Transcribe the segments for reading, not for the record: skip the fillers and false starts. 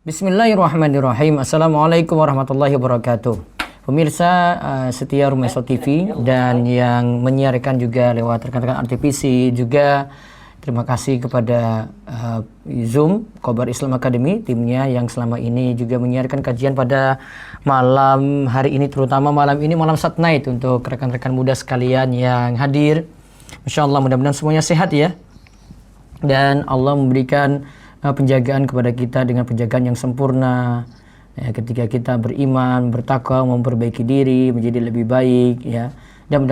Bismillahirrahmanirrahim. Assalamualaikum warahmatullahi wabarakatuh. Pemirsa setia Rumaiso TV dan yang menyiarkan juga lewat rekan-rekan RTVC, juga terima kasih kepada Zoom Khobar Islam Academy, timnya yang selama ini juga menyiarkan kajian pada malam hari ini, terutama malam ini malam Sat Night untuk rekan-rekan muda sekalian yang hadir. Masya Allah, mudah-mudahan semuanya sehat ya, dan Allah memberikan penjagaan kepada kita dengan penjagaan yang sempurna ya, ketika kita beriman, bertakwa, memperbaiki diri menjadi lebih baik ya, dan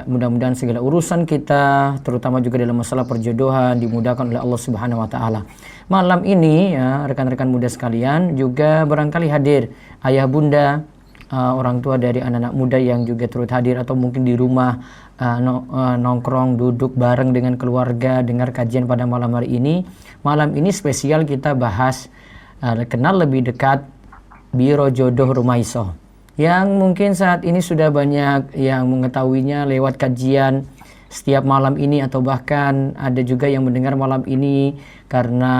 mudah-mudahan segala urusan kita terutama juga dalam masalah perjodohan dimudahkan oleh Allah Subhanahu wa taala. Malam ini ya, rekan-rekan muda sekalian, juga barangkali hadir ayah bunda, orang tua dari anak-anak muda yang juga turut hadir, atau mungkin di rumah nongkrong duduk bareng dengan keluarga dengar kajian pada malam hari ini. Malam ini spesial kita bahas kenal lebih dekat Biro Jodoh Rumaiso, yang mungkin saat ini sudah banyak yang mengetahuinya lewat kajian setiap malam ini, atau bahkan ada juga yang mendengar malam ini karena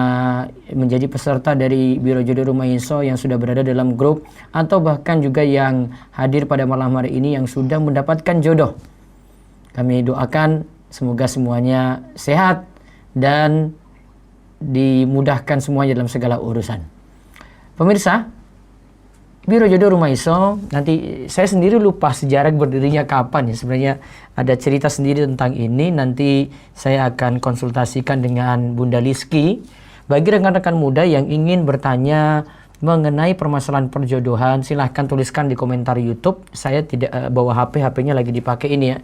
menjadi peserta dari Biro Jodoh Rumaiso yang sudah berada dalam grup, atau bahkan juga yang hadir pada malam hari ini yang sudah mendapatkan jodoh. Kami doakan semoga semuanya sehat dan dimudahkan semuanya dalam segala urusan. Pemirsa, Biro Jodoh Rumaiso, nanti saya sendiri lupa sejarah berdirinya kapan ya. Sebenarnya ada cerita sendiri tentang ini, nanti saya akan konsultasikan dengan Bunda Liski. Bagi rekan-rekan muda yang ingin bertanya mengenai permasalahan perjodohan, silahkan tuliskan di komentar YouTube. Saya tidak bawa HP-nya lagi dipakai ini ya.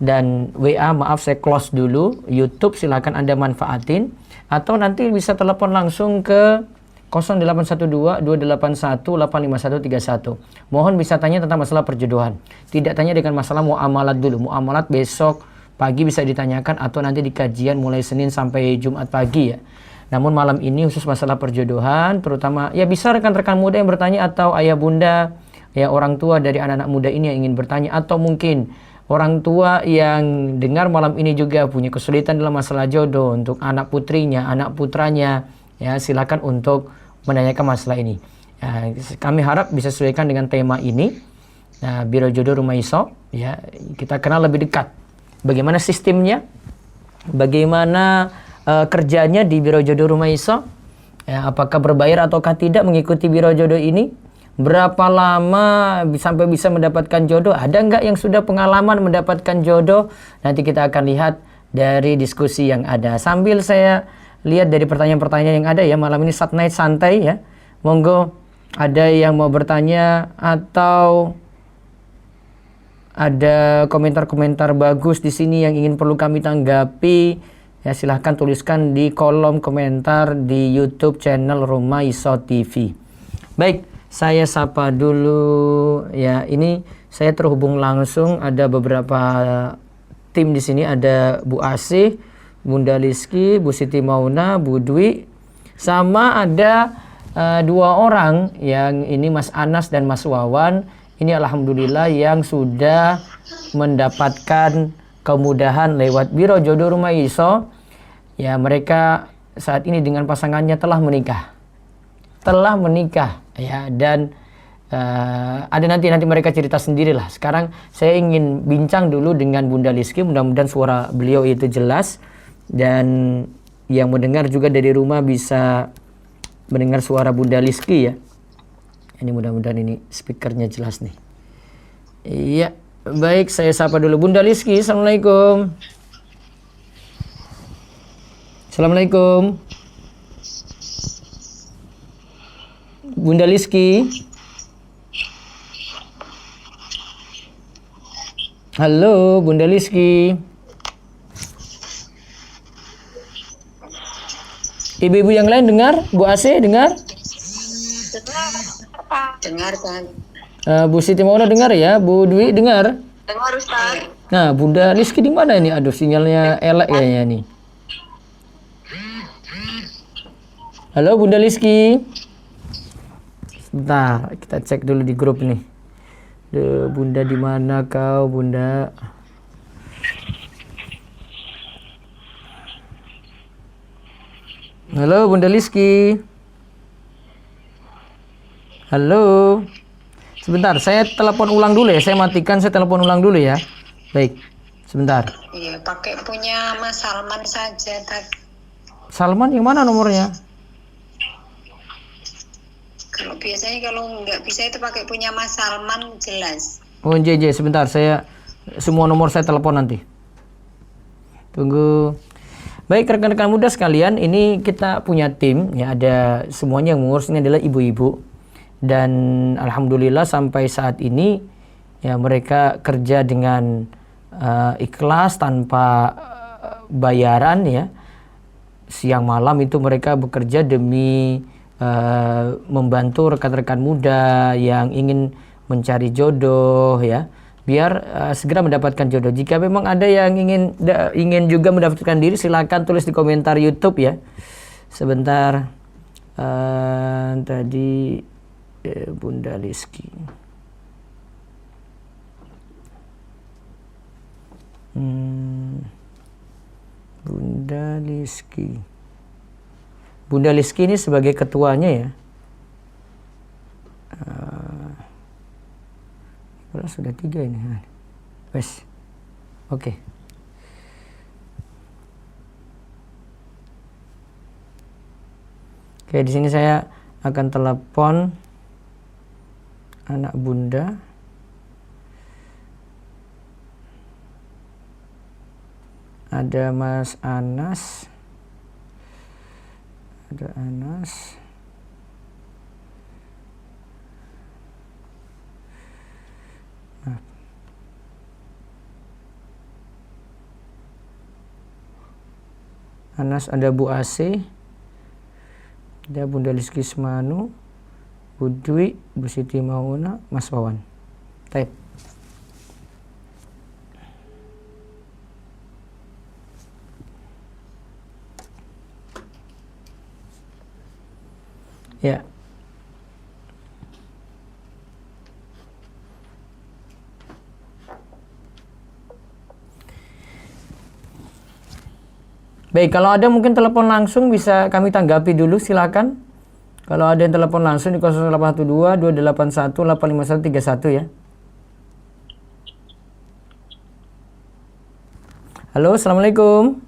Dan WA maaf saya close dulu. YouTube silahkan Anda manfaatin, atau nanti bisa telepon langsung ke 0812-281-85131. Mohon bisa tanya tentang masalah perjodohan. Tidak tanya dengan masalah muamalat dulu. Muamalat besok pagi bisa ditanyakan, atau nanti di kajian mulai Senin sampai Jumat pagi ya. Namun malam ini khusus masalah perjodohan, terutama ya bisa rekan-rekan muda yang bertanya, atau ayah bunda ya, orang tua dari anak-anak muda ini yang ingin bertanya, atau mungkin orang tua yang dengar malam ini juga punya kesulitan dalam masalah jodoh untuk anak putrinya, anak putranya ya, silakan untuk menanyakan masalah ini. Kami harap bisa sesuaikan dengan tema ini. Biro Jodoh Rumaiso ya, kita kenal lebih dekat. Bagaimana sistemnya? Bagaimana kerjanya di Biro Jodoh Rumaiso? Ya, apakah berbayar ataukah tidak mengikuti Biro Jodoh ini? Berapa lama sampai bisa mendapatkan jodoh? Ada nggak yang sudah pengalaman mendapatkan jodoh? Nanti kita akan lihat dari diskusi yang ada. Sambil saya lihat dari pertanyaan-pertanyaan yang ada ya, malam ini Sat Night santai ya. Monggo ada yang mau bertanya atau ada komentar-komentar bagus di sini yang ingin perlu kami tanggapi ya, silahkan tuliskan di kolom komentar di YouTube channel Rumaiso TV. Baik, saya sapa dulu ya. Ini saya terhubung langsung, ada beberapa tim di sini, ada Bu Asih, Bunda Liski, Bu Siti Mauna, Bu Dwi, sama ada dua orang yang ini Mas Anas dan Mas Wawan. Ini alhamdulillah yang sudah mendapatkan kemudahan lewat Biro Jodoh Rumaiso. Ya, mereka saat ini dengan pasangannya telah menikah ya, dan ada nanti mereka cerita sendirilah. Sekarang saya ingin bincang dulu dengan Bunda Liski, mudah-mudahan suara beliau itu jelas dan yang mendengar juga dari rumah bisa mendengar suara Bunda Liski ya. Ini mudah-mudahan ini speakernya jelas nih. Iya, baik, saya sapa dulu Bunda Liski. Assalamualaikum. Assalamualaikum Bunda Liski. Halo Bunda Liski. Ibu-ibu yang lain dengar? Bu Ase dengar? Dengar kan? Bu Siti Mauna dengar ya? Bu Dwi dengar? Dengar Ustaz. Nah, Bunda Liski di mana ini? Aduh, sinyalnya elek kayaknya nih. Halo Bunda Liski. Sebentar, kita cek dulu di grup nih. Bunda di mana kau, Bunda? Halo Bunda Liski. Halo. Sebentar, saya telepon ulang dulu ya. Saya matikan, saya telepon ulang dulu ya. Baik, sebentar. Iya, pakai punya Mas Salman saja tadi. Salman yang mana nomornya? Kalau biasanya kalau nggak bisa itu pakai punya Mas Salman jelas. Oh, JJ, sebentar. Semua nomor saya telepon nanti. Tunggu. Baik, rekan-rekan muda sekalian, ini kita punya tim ya, ada semuanya yang mengurus ini adalah ibu-ibu. Dan alhamdulillah sampai saat ini ya mereka kerja dengan ikhlas tanpa bayaran ya. Siang malam itu mereka bekerja demi membantu rekan-rekan muda yang ingin mencari jodoh ya, biar segera mendapatkan jodoh. Jika memang ada yang ingin juga mendaftarkan diri, silakan tulis di komentar YouTube ya. Sebentar, tadi Bunda Liski. Bunda Liski. Bunda Liski ini sebagai ketuanya ya. Sudah 3 ini. Wes. Oke. Oke, di sini saya akan telepon anak Bunda. Ada Mas Anas. Ada Anas. Anas, ada Bu AC, ada Bunda Liski Semanu, Bu Dwi, Bu Siti Mauna, Mas Wawan. Baik. Ya. Baik, kalau ada mungkin telepon langsung bisa kami tanggapi dulu, silakan. Kalau ada yang telepon langsung di 0812 281 85131 ya. Halo, Assalamualaikum.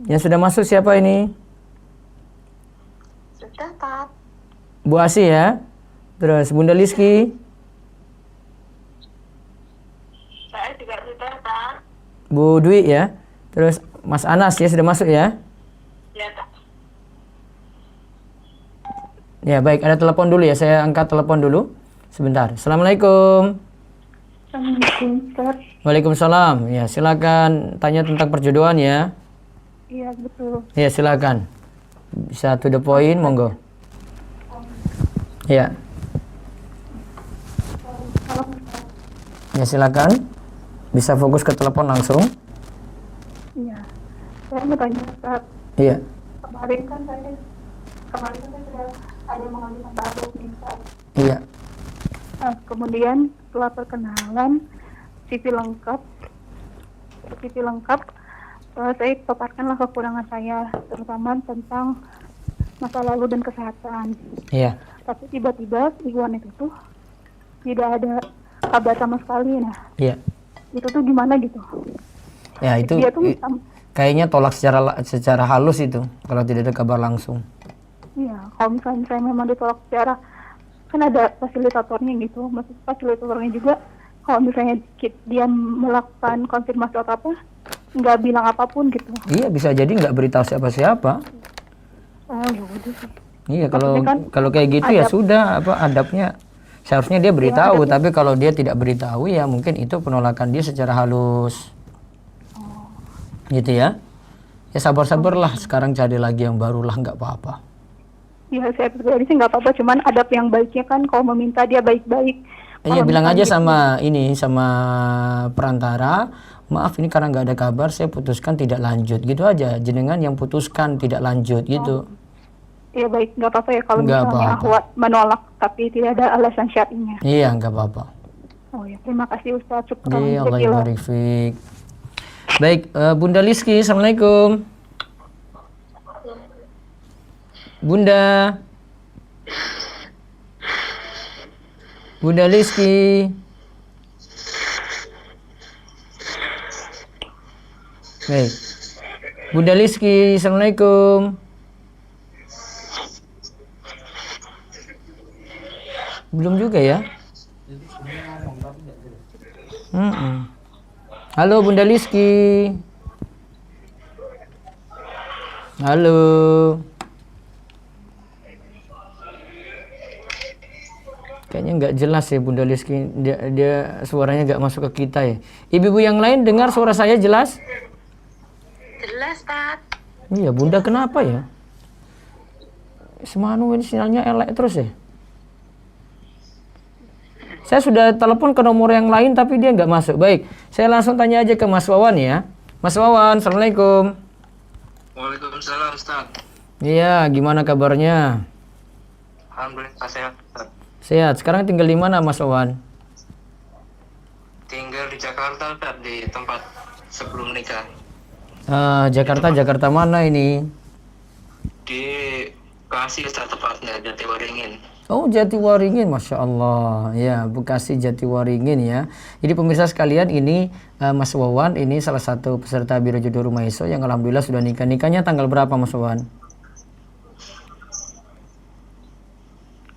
Yang sudah masuk siapa ini? Sudah, Pak. Bu Asi ya. Terus Bunda Liski. Saya juga sudah, Pak. Bu Dwi ya. Terus Mas Anas ya sudah masuk ya. Ya, Pak. Ya baik, ada telepon dulu ya. Saya angkat telepon dulu. Sebentar. Assalamualaikum. Assalamualaikum, Ustaz. Waalaikumsalam. Ya silakan tanya tentang perjodohan ya. Iya, betul. Ya silakan. Bisa to the point, monggo. Ya. Ya silakan. Bisa fokus ke telepon langsung. Iya. Saya mau tanya, Ustaz. Iya. Kemarin kan saya sudah ada mengajukan baru nih, Ustaz. Iya. Nah, kemudian setelah perkenalan, CV lengkap, saya paparkanlah kekurangan saya, terutama tentang masa lalu dan kesehatan. Iya. Tapi tiba-tiba si wanita itu tidak ada kabar sama sekali. Nah, Iya. itu tuh gimana gitu? Ya itu Dia tuh kayaknya tolak secara halus itu kalau tidak ada kabar langsung. iya, kalau misalnya saya memang ditolak secara, kan ada fasilitatornya gitu, maksud fasilitatornya juga kalau misalnya dia melakukan konfirmasi atau apa, nggak bilang apapun gitu. Iya, bisa jadi nggak beritahu siapa-siapa. Oh ya udah sih. Iya, Maksudnya kalau kan kayak gitu ya adab. sudah, adabnya seharusnya dia beritahu, adabnya. tapi kalau dia tidak beritahu ya mungkin itu penolakan dia secara halus. Gitu ya. Ya sabar-sabarlah, sekarang cari lagi yang barulah, nggak apa-apa. Ya saya pribadi sih nggak apa-apa, cuman adab yang baiknya kan kalau meminta dia baik-baik. Iya, Kalau bilang aja misalnya sama perantara, maaf ini karena nggak ada kabar, saya putuskan tidak lanjut, gitu aja. Jenengan yang putuskan tidak lanjut gitu. ya baik, nggak apa-apa ya kalau Nggak misalnya apa-apa. Ahwat menolak tapi tidak ada alasan syar'inya. Iya, nggak apa-apa. Oh ya, terima kasih Ustaz. Syukran. Iya, Allah Jazakallah. barik fiik. Baik, Bunda Liski, Assalamualaikum. Bunda. Bunda Liski. Baik. Bunda Liski, Assalamualaikum. Belum juga ya? Halo Bunda Liski. Halo. Kayaknya nggak jelas ya Bunda Liski. Dia suaranya nggak masuk ke kita ya. Ibu-ibu yang lain dengar suara saya jelas? Jelas, Tat. Iya, Bunda kenapa ya? Semanu ini sinyalnya elek terus ya. Saya sudah telepon ke nomor yang lain tapi dia nggak masuk. Baik, saya langsung tanya aja ke Mas Wawan ya. Mas Wawan, Assalamualaikum. Waalaikumsalam, Ustaz. Iya, gimana kabarnya? Alhamdulillah sehat, Ustaz. Sehat. Sekarang tinggal di mana Mas Wawan? Tinggal di Jakarta, Ustaz, di tempat sebelum nikah. Jakarta mana ini? Di Bekasi, Ustaz, tepatnya Jatiwaringin. Oh, Jatiwaringin, Masya Allah. Ya, Bekasi Jatiwaringin ya. Jadi pemirsa sekalian, ini Mas Wawan, ini salah satu peserta Biro Jodoh Rumah Iso yang alhamdulillah sudah nikah. Nikahnya tanggal berapa Mas Wawan?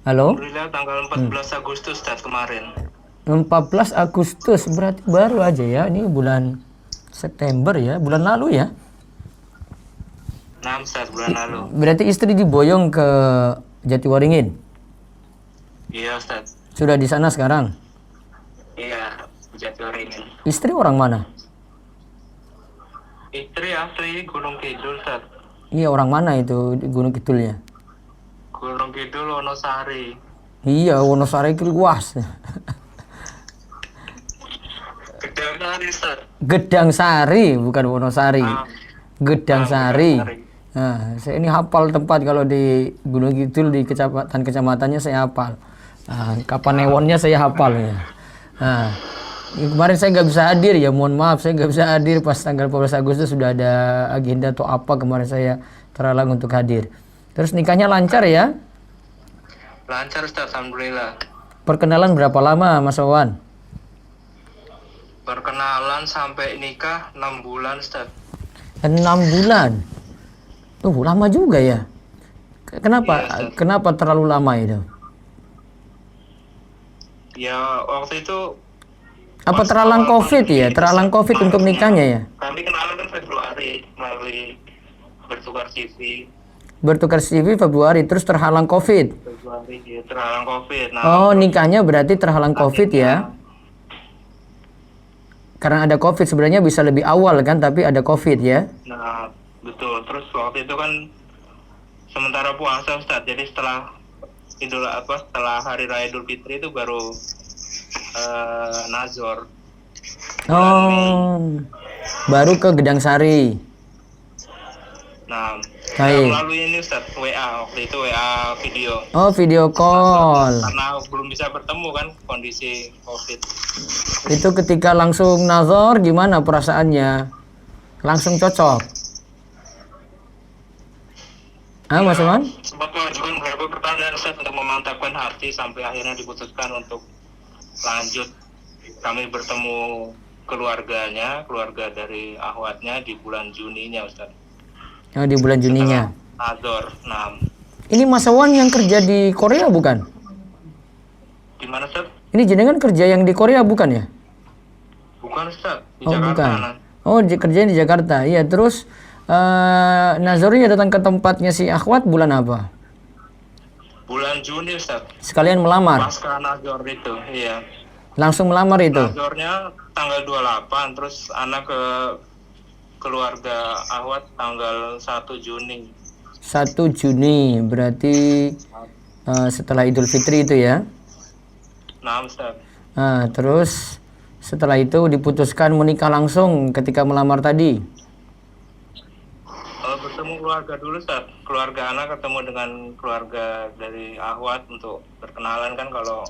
Halo? Alhamdulillah tanggal 14 Agustus, Ustaz, kemarin. 14 Agustus, berarti baru aja ya. Ini bulan September ya, bulan lalu ya. 6, Ustaz, bulan lalu. Berarti istri diboyong ke Jatiwaringin. Iya, Ustaz. Sudah di sana sekarang. Iya, di Jatiwaringin. Istri orang mana? Istri asli Gunung Kidul, Ustaz. Iya, orang mana itu di Gunung Kidulnya? Gunung Kidul, Wonosari. Iya, Wonosari itu luas. Gedang Sari, Ustaz. Gedang Sari, bukan Wonosari. Gedang Sari. Gedang Sari. Nah, saya ini hafal tempat kalau di Gunung Kidul di kecamatannya saya hafal. Nah, Kapanewonnya saya hafal ya. Nah, kemarin saya nggak bisa hadir ya, mohon maaf saya nggak bisa hadir pas tanggal 14 Agustus sudah ada agenda atau apa kemarin saya terhalang untuk hadir. Terus nikahnya lancar ya? Lancar, Ustaz, alhamdulillah. Perkenalan berapa lama Mas Wawan? Perkenalan sampai nikah 6 bulan, Ustaz. 6 bulan. Lama juga ya. Kenapa? Iya, Kenapa terlalu lama itu? Ya, waktu itu Apa pas terhalang awal COVID ya? pandemi, Terhalang Ustaz. COVID untuk nikahnya ya? Kami kenalan kan Februari melalui bertukar CV. Bertukar CV Februari terus terhalang COVID. Februari ya, terhalang COVID. Nah, Oh, nikahnya berarti terhalang COVID ya? Karena ada COVID sebenarnya bisa lebih awal kan, tapi ada COVID ya? nah, betul. Terus waktu itu kan sementara puasa, Ustaz. Jadi setelah setelah hari raya Idul Fitri itu baru nazor. Oh, baru ke Gedang Sari. Nah, Baik. melalui ini, Ustaz, WA. Waktu itu WA video. Oh, video call. Karena belum bisa bertemu kan kondisi COVID. Itu ketika langsung nazar gimana perasaannya? Langsung cocok? Mas Iman? Sempat mengajukan beberapa pertanyaan, Ustaz, untuk memantapkan hati sampai akhirnya diputuskan untuk lanjut. Kami bertemu keluarganya, keluarga dari ahwatnya di bulan Juninya, Ustaz. Oh, di bulan Juninya. Nazor. Nah, Ini Mas Wawan yang kerja di Korea bukan? gimana, Ustaz? Ini jenengan kerja yang di Korea bukan ya? Bukan, Ustaz, di Oh, Jakarta. bukan. Nah. Oh, kerjanya di Jakarta. Iya, terus nazarnya datang ke tempatnya si akhwat bulan apa? Bulan Juni, Ustaz. Sekalian melamar. Pasca Nazor itu, iya. Langsung melamar itu. Nazornya tanggal 28, terus anak ke keluarga ahwat tanggal 1 Juni. 1 Juni berarti setelah Idul Fitri itu ya. Nah, Ustaz. Nah, terus setelah itu diputuskan menikah langsung ketika melamar tadi. Bertemu keluarga dulu, Ustaz. Keluarga anak ketemu dengan keluarga dari ahwat untuk berkenalan kan, kalau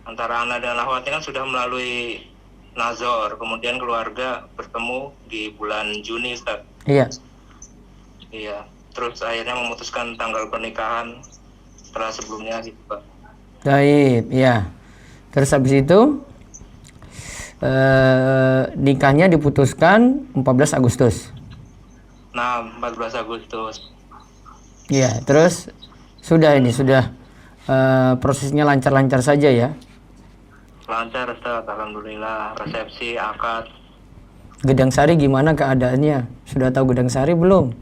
antara anak dan ahwatnya kan sudah melalui nazor. Kemudian keluarga bertemu di bulan Juni, Ustaz. Iya. Iya. Terus akhirnya memutuskan tanggal pernikahan setelah sebelumnya gitu, Pak. Baik, ya. Terus habis itu nikahnya diputuskan 14 Agustus. Nah, 14 Agustus. Iya, terus sudah prosesnya lancar-lancar saja ya. Lancar Ustaz, alhamdulillah. Resepsi, akad. Gedang Sari gimana keadaannya? Sudah tahu Gedang Sari belum?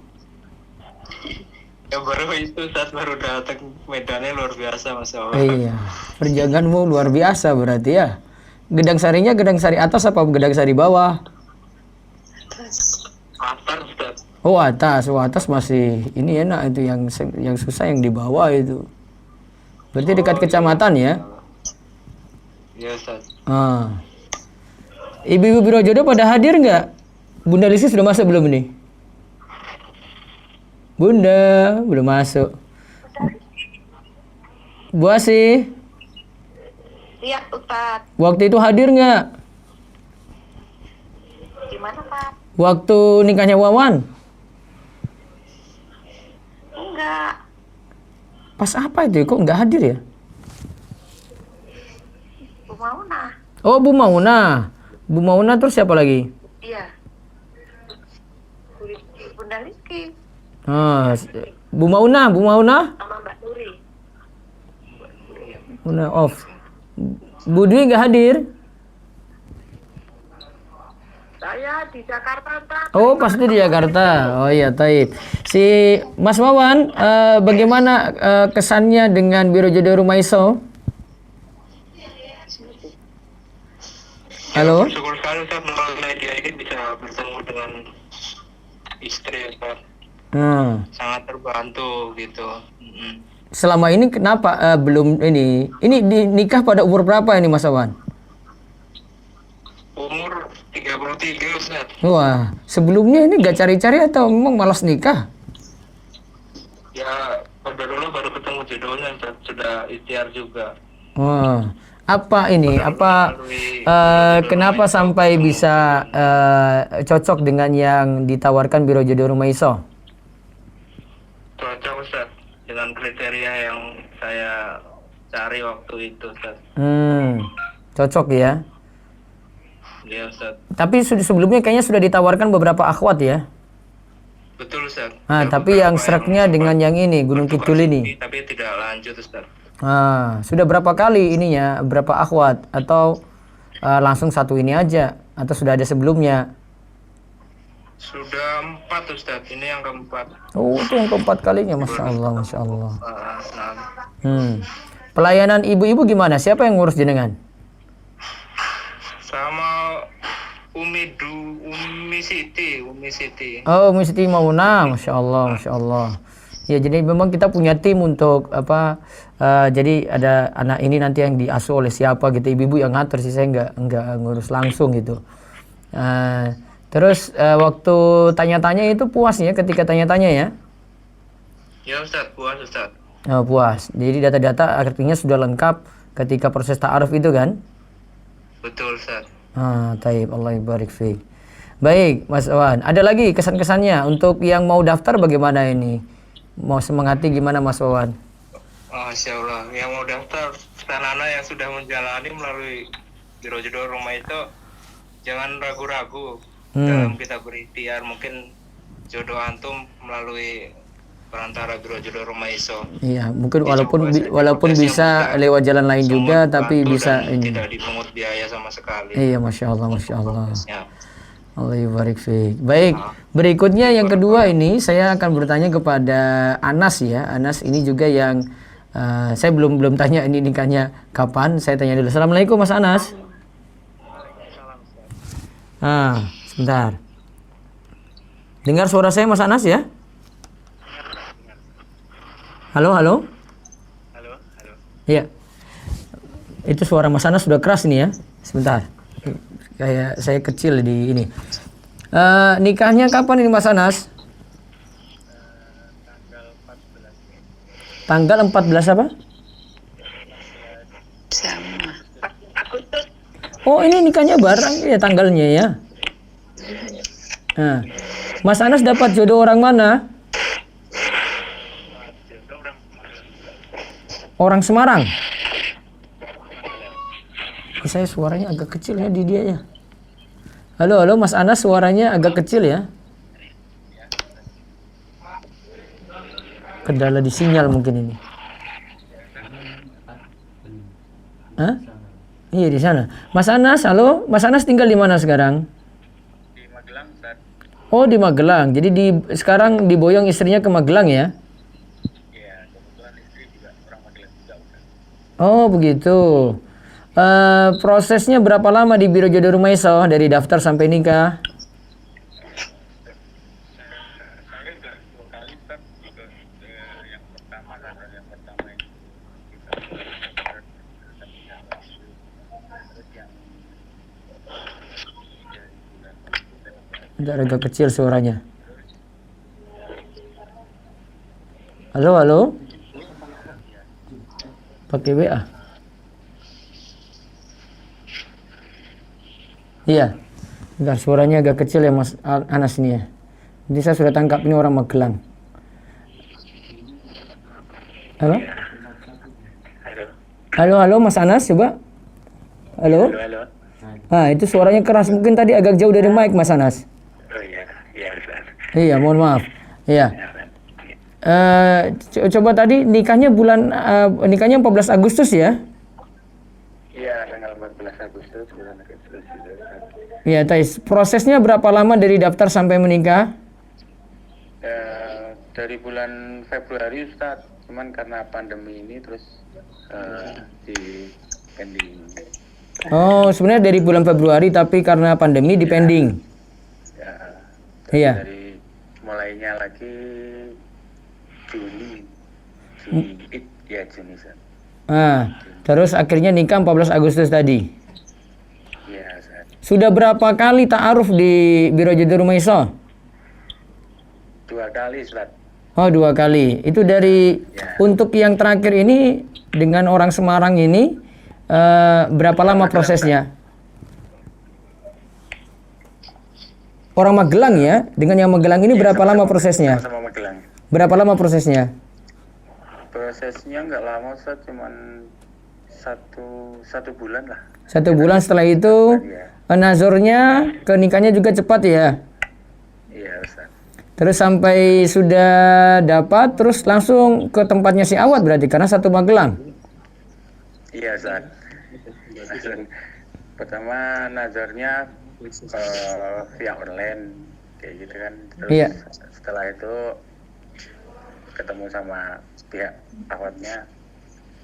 Ya baru itu Ustaz, baru datang, medannya luar biasa Masya Allah. Iya, perjaganganmu luar biasa berarti ya. Gedang Sarinya Gedang Sari atas apa Gedang Sari bawah? Atar Ustaz. Oh atas, masih ini enak itu, yang susah yang di bawah itu. Berarti dekat kecamatan ya? Iya Ustaz. Ah. Ibu-ibu biro jodoh pada hadir nggak? Bunda Lisi sudah masuk belum ini? Bunda belum masuk. Bu Asih, Iya, Ustaz. waktu itu hadir nggak? Gimana, Pak? Waktu nikahnya Wawan? Enggak. Pas apa itu? Kok nggak hadir ya? Bu Mauna. Oh Bu Mauna. Bu Mauna terus siapa lagi? Iya. Bunda Rizky Ah, Bu Mauna sama Mbak Nuri. off. Bu Dwi nggak hadir? Saya di Jakarta, Pak. Oh pasti di Jakarta. Oh iya, taib. Si Mas Wawan, bagaimana kesannya dengan Biro Jodoh Rumaiso? Halo? Bersyukur sekali Ustaz, melalui media ini bisa bertemu dengan istri Ustaz. Sangat terbantu gitu. Selama ini kenapa belum ini? Ini nikah pada umur berapa ini Mas Wawan? Umur 33 Ustaz. Wah, sebelumnya ini gak cari-cari atau memang malas nikah? Ya, pada dulu baru ketemu jodohnya Ustaz, sudah ikhtiar juga. Wah, apa ini? Kenapa sampai bisa cocok dengan yang ditawarkan Biro Jodoh Rumaiso? Cocok Ustaz dengan kriteria yang saya cari waktu itu Ustaz. Cocok ya. Iya Ustaz. Tapi sebelumnya kayaknya sudah ditawarkan beberapa akhwat ya. Betul Ustaz. Tapi yang seraknya dengan yang ini Gunung Kidul ini. Tapi tidak lanjut Ustaz. Sudah berapa kali ininya, berapa akhwat atau langsung satu ini aja atau sudah ada sebelumnya? Sudah 4 Ustaz, ini yang keempat. Oh, itu yang keempat kalinya, Masya Allah, Masya Allah. Nah, Pelayanan ibu-ibu gimana? Siapa yang ngurus jenengan? sama Umi Siti. Oh, Umi Siti Mauna, Masya Allah, Masya Allah. Ya, jadi memang kita punya tim untuk jadi ada anak ini nanti yang diasuh oleh siapa gitu, ibu-ibu yang ngatur sih, saya nggak ngurus langsung gitu. Terus waktu tanya-tanya itu puas ya ketika tanya-tanya ya? Ya Ustaz, puas Ustaz. Oh, puas. Jadi data-data artinya sudah lengkap ketika proses ta'aruf itu kan? Betul Ustaz. Taib, Allah barik fiik. Baik, Mas Wan. Ada lagi kesan-kesannya untuk yang mau daftar bagaimana ini? Mau semangati gimana Mas Wawan? Masya Allah, yang mau daftar anak-anak yang sudah menjalani melalui Biro Jodoh Rumaiso, jangan ragu-ragu dalam kita berikhtiar. Mungkin jodoh antum melalui perantara Biro Jodoh Rumaiso. Iya, mungkin walaupun bisa lewat jalan lain juga, tapi bisa ini. Tidak dipungut biaya sama sekali. Iya, Masya Allah, Masya Allah. Allah yubarik fiik. Baik, berikutnya yang kedua ini saya akan bertanya kepada Anas ya. Anas ini juga yang saya belum tanya ini nikahnya kapan. Saya tanya dulu. Assalamualaikum Mas Anas. Sebentar. Dengar suara saya Mas Anas ya? Halo. Halo. Iya. Itu suara Mas Anas sudah keras nih ya. Sebentar. Kayak saya kecil di ini. Nikahnya kapan ini Mas Anas? Tanggal 14 apa? Sama. Agustus. Oh, ini nikahnya bareng ya tanggalnya ya. Nah, Mas Anas dapat jodoh orang mana? Orang Semarang. Saya suaranya agak kecil ya di dia ya. Halo, halo Mas Anas, suaranya agak kecil ya. Kendala di sinyal mungkin ini. Hah? Iya di sana. Mas Anas, halo. Mas Anas tinggal di mana sekarang? Di Magelang, Ustaz. Oh di Magelang. Jadi sekarang diboyong istrinya ke Magelang ya? Iya, kebetulan istri juga orang Magelang juga, Ustaz. Oh begitu. Prosesnya berapa lama di Biro Jodoh Rumaiso dari daftar sampai nikah? Saya udah 2 kali, Ustaz. Juga yang pertama kan, yang pertama itu kita terus yang Udah agak kecil suaranya. Halo, halo. Pakai WA. Iya. Bentar, suaranya agak kecil ya Mas Anas ini ya. Jadi saya sudah tangkap ini orang Magelang. Halo? Halo, halo Mas Anas coba. Halo? Halo. Ah, itu suaranya keras. Mungkin tadi agak jauh dari mic Mas Anas. Oh iya, Ustaz. Iya, mohon maaf. Iya. Coba tadi nikahnya nikahnya 14 Agustus ya? Iya, tanggal 14 Agustus bulan Agustus itu. Iya, Tais. Prosesnya berapa lama dari daftar sampai menikah? Dari bulan Februari, Ustaz. Cuman karena pandemi ini terus di pending. Oh, sebenarnya dari bulan Februari tapi karena pandemi di pending. Ya, Iya. dari mulainya lagi Juni, Juni, Ustaz. Ah, terus akhirnya nikah 14 Agustus tadi. Iya, Ustaz. Sudah berapa kali ta'aruf di Biro Jodoh Rumaiso? 2 kali, Ustaz. Oh, 2 kali. Itu dari Ya. untuk yang terakhir ini dengan orang Semarang ini berapa lama prosesnya? Orang Magelang ya, dengan yang Magelang ini berapa lama prosesnya? Sama Magelang. Berapa lama prosesnya? Prosesnya nggak lama, Ustaz, cuman satu bulan lah. 1 bulan setelah itu nazornya ke nikahnya juga cepat ya. Iya, Ustaz. Terus sampai sudah dapat terus langsung ke tempatnya si Awad berarti karena satu Magelang. Iya, Ustaz. Pertama nazarnya via online kayak gitu kan. Terus Iya. setelah itu ketemu sama pihak awatnya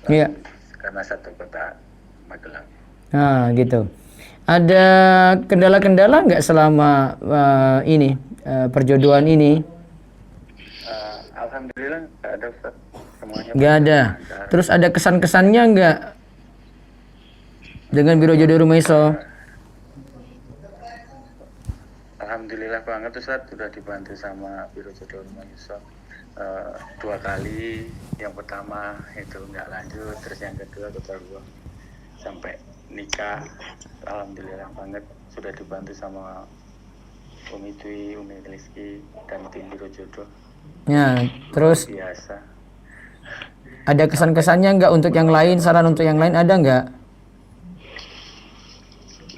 Iya. karena satu kota Magelang. Nah, gitu. Ada kendala-kendala nggak selama perjodohan ini? Alhamdulillah nggak ada, Ustaz. Semuanya Nggak ada. lancar. Terus ada kesan-kesannya nggak dengan Biro Jodoh Rumaiso? Alhamdulillah banget, Ustaz, sudah dibantu sama Biro Jodoh Rumaiso 2 kali. Yang pertama itu nggak lanjut, terus yang kedua sampai nikah. Alhamdulillah banget sudah dibantu sama Umi Dwi, Umi Rizky, dan tim Biro Jodoh. Ya, terus Biasa. ada kesan-kesannya nggak untuk yang lain? Saran untuk yang lain ada nggak?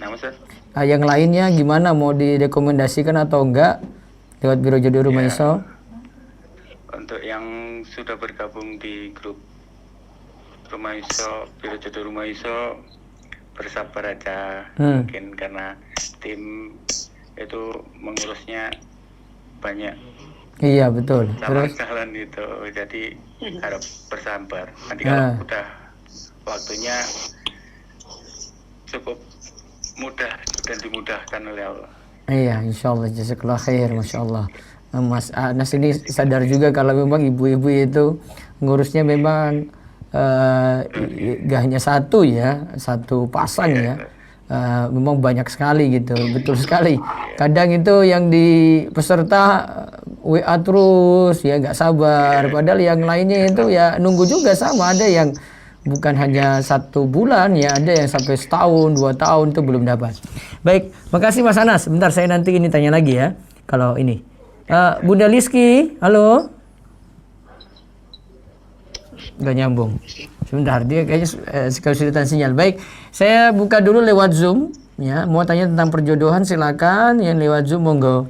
Nah, Ustaz, Yang lainnya gimana? Mau direkomendasikan atau enggak lewat Biro Jodoh Rumaiso? untuk yang sudah bergabung di grup Rumaiso, Biro Jodoh Rumaiso, bersabar aja. Mungkin karena tim itu mengurusnya banyak Iya betul. Terus calon-calon itu, jadi harap bersabar. Nanti kalau udah waktunya cukup mudah dan dimudahkan oleh Allah. iya, insya Allah jazakallah khair, masya Allah. Mas Anas ini sadar juga kalau memang ibu-ibu itu ngurusnya memang gak hanya satu ya, satu pasang ya. Memang banyak sekali gitu, betul sekali. Kadang itu yang di peserta WA terus ya nggak sabar, padahal yang lainnya itu ya nunggu juga sama. Ada yang bukan hanya 1 bulan ya, ada yang sampai setahun, 2 tahun itu belum dapat. Baik, makasih Mas Anas. Bentar saya nanti ini tanya lagi ya. Kalau ini, Bunda Liski, halo. Nggak nyambung. Sebentar, dia kayaknya kesulitan sinyal. Baik, saya buka dulu lewat Zoom. Ya, mau tanya tentang perjodohan silakan. Yang lewat Zoom monggo.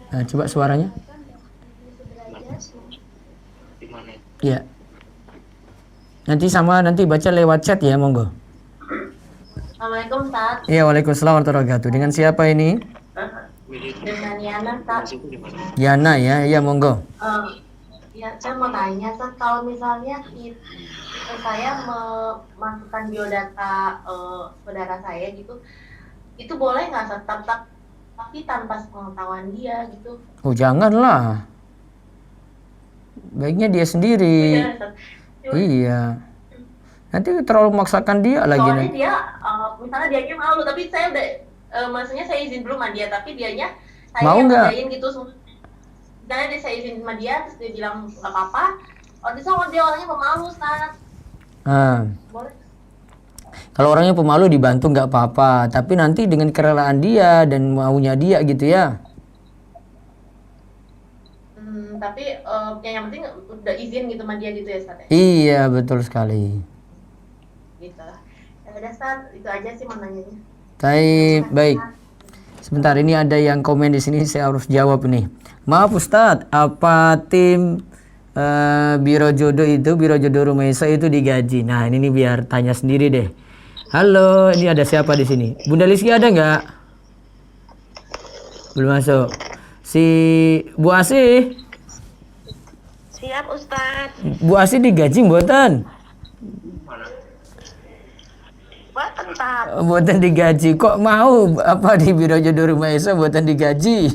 Nah, coba suaranya. Ya. Nanti baca lewat chat ya, monggo. Assalamualaikum, Ustaz. Iya, waalaikumsalam warahmatullahi wabarakatuh. Dengan siapa ini? Dengan Yana, Ustaz. Yana ya, iya monggo. Ya, saya mau tanya, Ustaz, kalau misalnya saya memasukkan biodata saudara saya gitu, itu boleh nggak, Ustaz? Tapi tanpa pengetahuan dia gitu. Oh, janganlah. Baiknya dia sendiri. Iya, Ustaz. Iya. Nanti terlalu memaksakan dia lagi Soalnya nih. dia, misalnya dianya malu, tapi saya udah, maksudnya saya izin dulu sama dia, tapi dianya saya Mau yang nggak? ngerjain gitu. Misalnya saya izin sama dia, terus dia bilang nggak apa-apa. Kalau dia orangnya pemalu, Ustaz. Nah, Boleh? kalau orangnya pemalu dibantu nggak apa-apa, tapi nanti dengan kerelaan dia dan maunya dia gitu ya. Tapi yang penting udah izin gitu sama dia gitu ya, Ustaz, ya? Iya, betul sekali. Gitu. Ya udah, Ustaz, itu aja sih mau nanyanya. Baik. Sebentar, ini ada yang komen di sini, saya harus jawab nih. Maaf Ustadz, apa tim Biro Jodoh Biro Jodoh Rumah Isa itu digaji? Nah, ini nih biar tanya sendiri deh. Halo, ini ada siapa di sini? Bunda Liski ada nggak? Belum masuk. Si Bu Asih. Siap, Ustaz. Bu Asih digaji mboten? Buat Ustaz. Mboten digaji. Kok mau apa di Biro Jodoh Rumah Isa mboten digaji?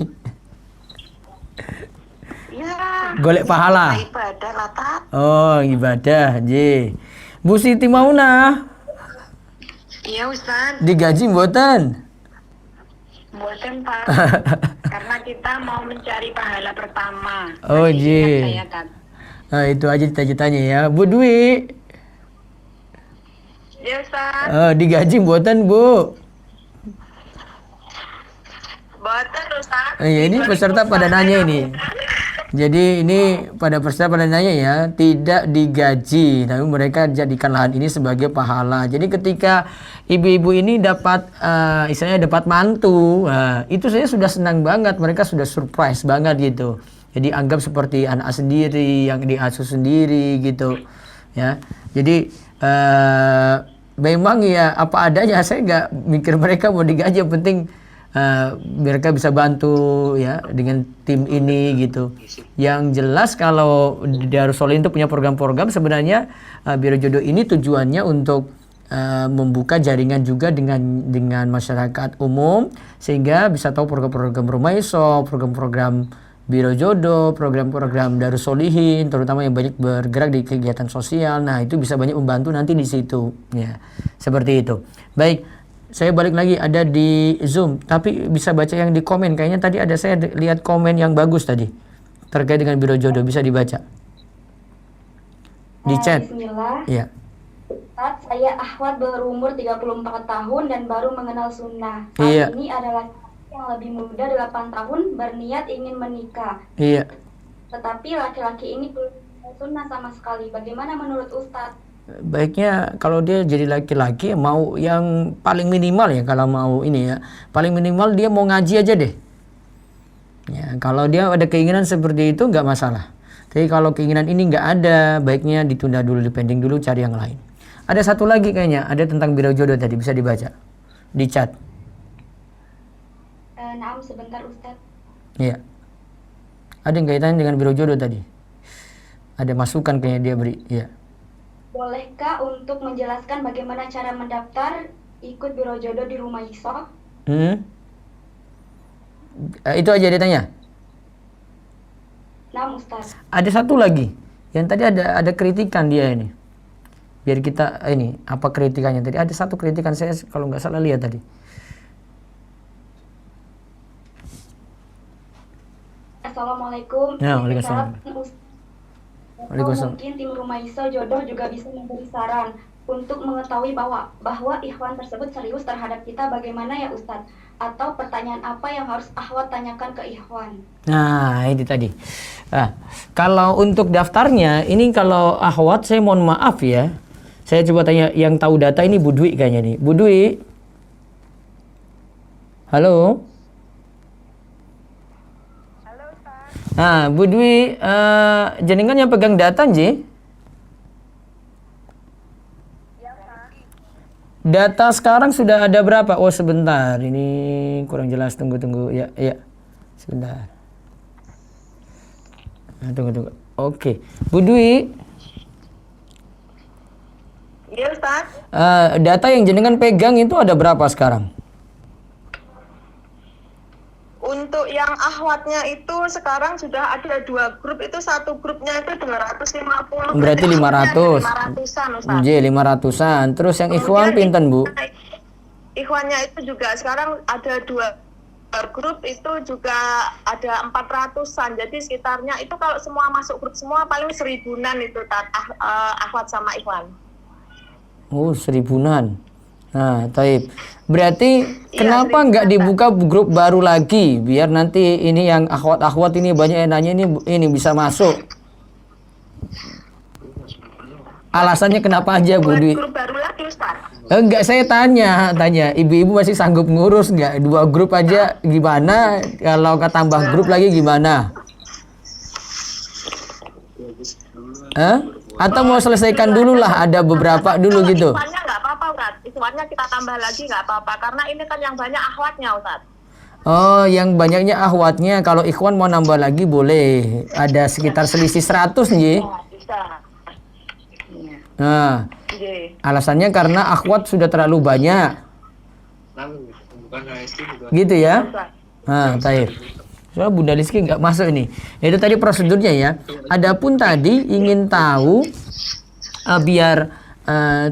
Iya. Golek pahala. Ibadah lah, Tat. Oh, ibadah, J. Bu Siti Mauna Iya Ustaz, digaji mboten? buatan Pak. Karena kita mau mencari pahala pertama. Oh, Masih J. ingat saya, Tat. Nah, itu aja cita-citanya ya. Bu Dwi, Ya Ustaz, digaji mboten, Bu? buatan Ustaz. Ya, ini peserta pada nanya ini. Jadi ini pada peserta pada nanya ya, tidak digaji, tapi mereka jadikan lahan ini sebagai pahala. Jadi ketika ibu-ibu ini dapat, istilahnya dapat mantu, itu saya sudah senang banget, mereka sudah surprise banget gitu. Jadi anggap seperti anak sendiri yang diasuh sendiri gitu, ya. Jadi memang ya apa adanya, saya nggak mikir mereka mau digaji, yang penting mereka bisa bantu ya dengan tim ini gitu. Yang jelas kalau Darussolih itu punya program-program, sebenarnya Biro Jodoh ini tujuannya untuk membuka jaringan juga dengan masyarakat umum, sehingga bisa tahu program-program Rumah Iso, program-program Biro Jodoh, program-program Darussolihin, terutama yang banyak bergerak di kegiatan sosial. Nah, itu bisa banyak membantu nanti di situ ya. Seperti itu. Baik, saya balik lagi, ada di Zoom, tapi bisa baca yang di komen. Kayaknya tadi ada, saya lihat komen yang bagus tadi terkait dengan Biro Jodoh, bisa dibaca di chat. Bismillah. Iya. Ustaz, saya Ahwat berumur 34 tahun dan baru mengenal sunnah. Iya. Saat ini adalah yang lebih muda 8 tahun berniat ingin menikah. Iya. Tetapi laki-laki ini belum sunnah sama sekali. Bagaimana menurut Ustaz? Baiknya kalau dia jadi laki-laki mau yang paling minimal ya, kalau mau ini ya, paling minimal dia mau ngaji aja deh ya. Kalau dia ada keinginan seperti itu nggak masalah, tapi kalau keinginan ini nggak ada, baiknya ditunda dulu, dipending dulu, cari yang lain. Ada satu lagi kayaknya, ada tentang Biro Jodoh tadi, bisa dibaca di chat. Naam, sebentar Ustaz. Iya, ada yang kaitannya dengan Biro Jodoh tadi, ada masukan kayaknya dia beri. Iya. Bolehkah untuk menjelaskan bagaimana cara mendaftar ikut Biro Jodoh di Rumah Iso? Itu aja dia tanya. Naam Ustaz. Ada satu lagi yang tadi ada kritikan dia ini, biar kita ini apa kritikannya tadi. Ada satu kritikan, saya kalau nggak salah lihat tadi. Assalamualaikum. Ya, waalaikumsalam. Ustaz, Waalaikumsalam. mungkin tim Rumah Iso Jodoh juga bisa memberi saran untuk mengetahui bahwa ikhwan tersebut serius terhadap kita, bagaimana ya Ustadz? Atau pertanyaan apa yang harus akhwat tanyakan ke ikhwan? Nah, ini tadi. Nah, kalau untuk daftarnya, ini kalau akhwat saya mohon maaf ya. Saya coba tanya yang tahu data ini Bu Dwi kayaknya nih. Bu Dwi. Halo. Halo Ustaz. Nah, Bu Dwi, jenengan yang pegang data nji? Data sekarang sudah ada berapa? Oh sebentar, ini kurang jelas. Tunggu. Ya. Sebentar. Nah, tunggu. Oke, Bu Dwi. Iya Ustaz. Data yang jenengan pegang itu ada berapa sekarang? Untuk yang akhwatnya itu sekarang sudah ada 2 grup, itu satu grupnya itu 250. Berarti 500. 500-an Ustaz. 500-an. Terus yang ikhwan pinten Bu? Ikhwannya itu juga sekarang ada 2 grup, itu juga ada 400-an. Jadi sekitarnya itu kalau semua masuk grup semua paling 1000-an itu akhwat sama ikhwan. Oh 1000-an. Nah, taib. Berarti Iya, kenapa nggak dibuka grup baru lagi biar nanti ini yang akhwat-akhwat ini banyak yang nanya ini bisa masuk. Alasannya kenapa aja Bu Buat Dwi? grup baru lagi Ustaz. Enggak, saya tanya, ibu-ibu masih sanggup ngurus nggak? 2 grup aja gimana? Kalau tambah grup lagi gimana? Atau mau selesaikan dulu lah, ada beberapa dulu Kalau gitu. ikhwannya nggak apa-apa Ustaz. Ikhwannya kita tambah lagi nggak apa-apa, karena ini kan yang banyak akhwatnya Ustaz. Oh, yang banyaknya akhwatnya. Kalau ikhwan mau nambah lagi boleh. Ada sekitar selisih 100 nih. Bisa. Nah, Iya. alasannya karena akhwat sudah terlalu banyak. Gitu ya. Ustaz. Nah, taib. Soalnya Bunda Rizky nggak masuk ini. Itu tadi prosedurnya ya. Adapun tadi ingin tahu biar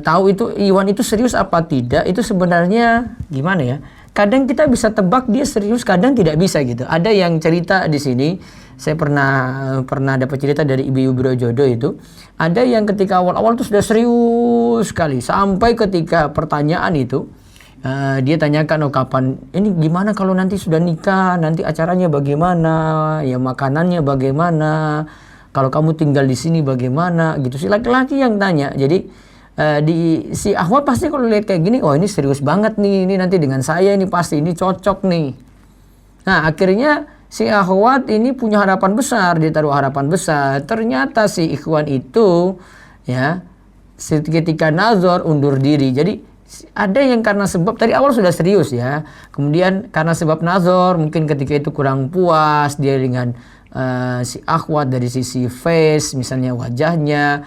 tahu itu Iwan itu serius apa tidak, itu sebenarnya gimana ya? Kadang kita bisa tebak dia serius, kadang tidak bisa gitu. Ada yang cerita di sini, saya pernah dapat cerita dari ibu-ibu biro jodoh itu. Ada yang ketika awal-awal itu sudah serius sekali, sampai ketika pertanyaan itu dia tanyakan, oh kapan ini, gimana kalau nanti sudah nikah, nanti acaranya bagaimana, ya makanannya bagaimana, kalau kamu tinggal di sini bagaimana gitu. Si laki-laki yang tanya. Jadi si akhwat pasti kalau lihat kayak gini, oh ini serius banget nih, ini nanti dengan saya ini pasti ini cocok nih. Nah akhirnya si akhwat ini punya harapan besar, dia taruh harapan besar. Ternyata si ikhwan itu ya ketika nazar undur diri. Jadi ada yang karena sebab tadi awal sudah serius ya, kemudian karena sebab nazar mungkin ketika itu kurang puas dia dengan si akhwat dari sisi face misalnya wajahnya,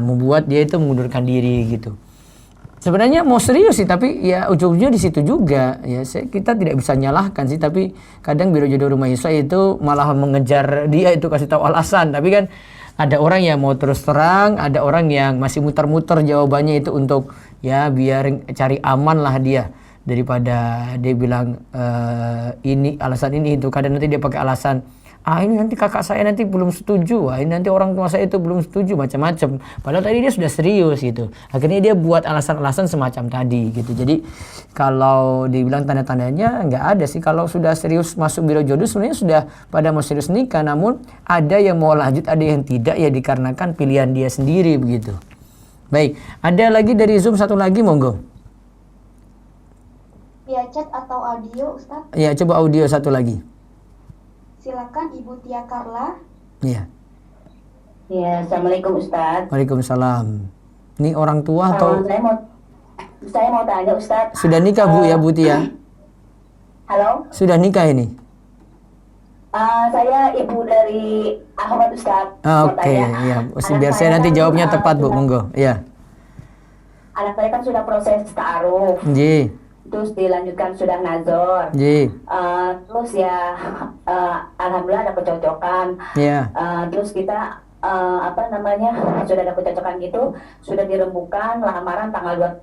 membuat dia itu mengundurkan diri gitu. Sebenarnya mau serius sih, tapi ya ujung-ujungnya di situ juga ya. Kita tidak bisa nyalahkan sih, tapi kadang Biro Jodoh Rumah Yuswa itu malah mengejar dia itu kasih tahu alasan. Tapi kan ada orang yang mau terus terang, ada orang yang masih muter-muter jawabannya itu untuk ya biar cari aman lah dia, daripada dia bilang ini alasan ini itu. Kadang nanti dia pakai alasan, ini nanti kakak saya nanti belum setuju, ini nanti orang tua saya itu belum setuju, macam-macam. Padahal tadi dia sudah serius gitu. Akhirnya dia buat alasan-alasan semacam tadi gitu. Jadi kalau dibilang tanda-tandanya nggak ada sih. Kalau sudah serius masuk biro jodoh sebenarnya sudah pada mau serius nikah. Namun ada yang mau lanjut, ada yang tidak ya dikarenakan pilihan dia sendiri begitu. Baik, ada lagi dari Zoom satu lagi, monggo. Via chat atau audio Ustaz? Ya, coba audio satu lagi. Silakan Ibu Tia Carla. Iya. Ya, Assalamualaikum Ustadz. Waalaikumsalam. Ini orang tua atau? Saya mau tanya Ustadz. Sudah nikah Bu ya, Bu Tia? Halo? Sudah nikah ini? Saya ibu dari Ahmad Ustadz. Oke, iya. Biar saya nanti jawabnya tepat Bu, monggo. Iya. Anak saya kan sudah proses ta'aruf. Ji. Terus dilanjutkan sudah nazor. Ji. Terus ya, alhamdulillah ada kecocokan. Iya. Terus kita sudah ada kecocokan gitu, sudah dirembukan lamaran tanggal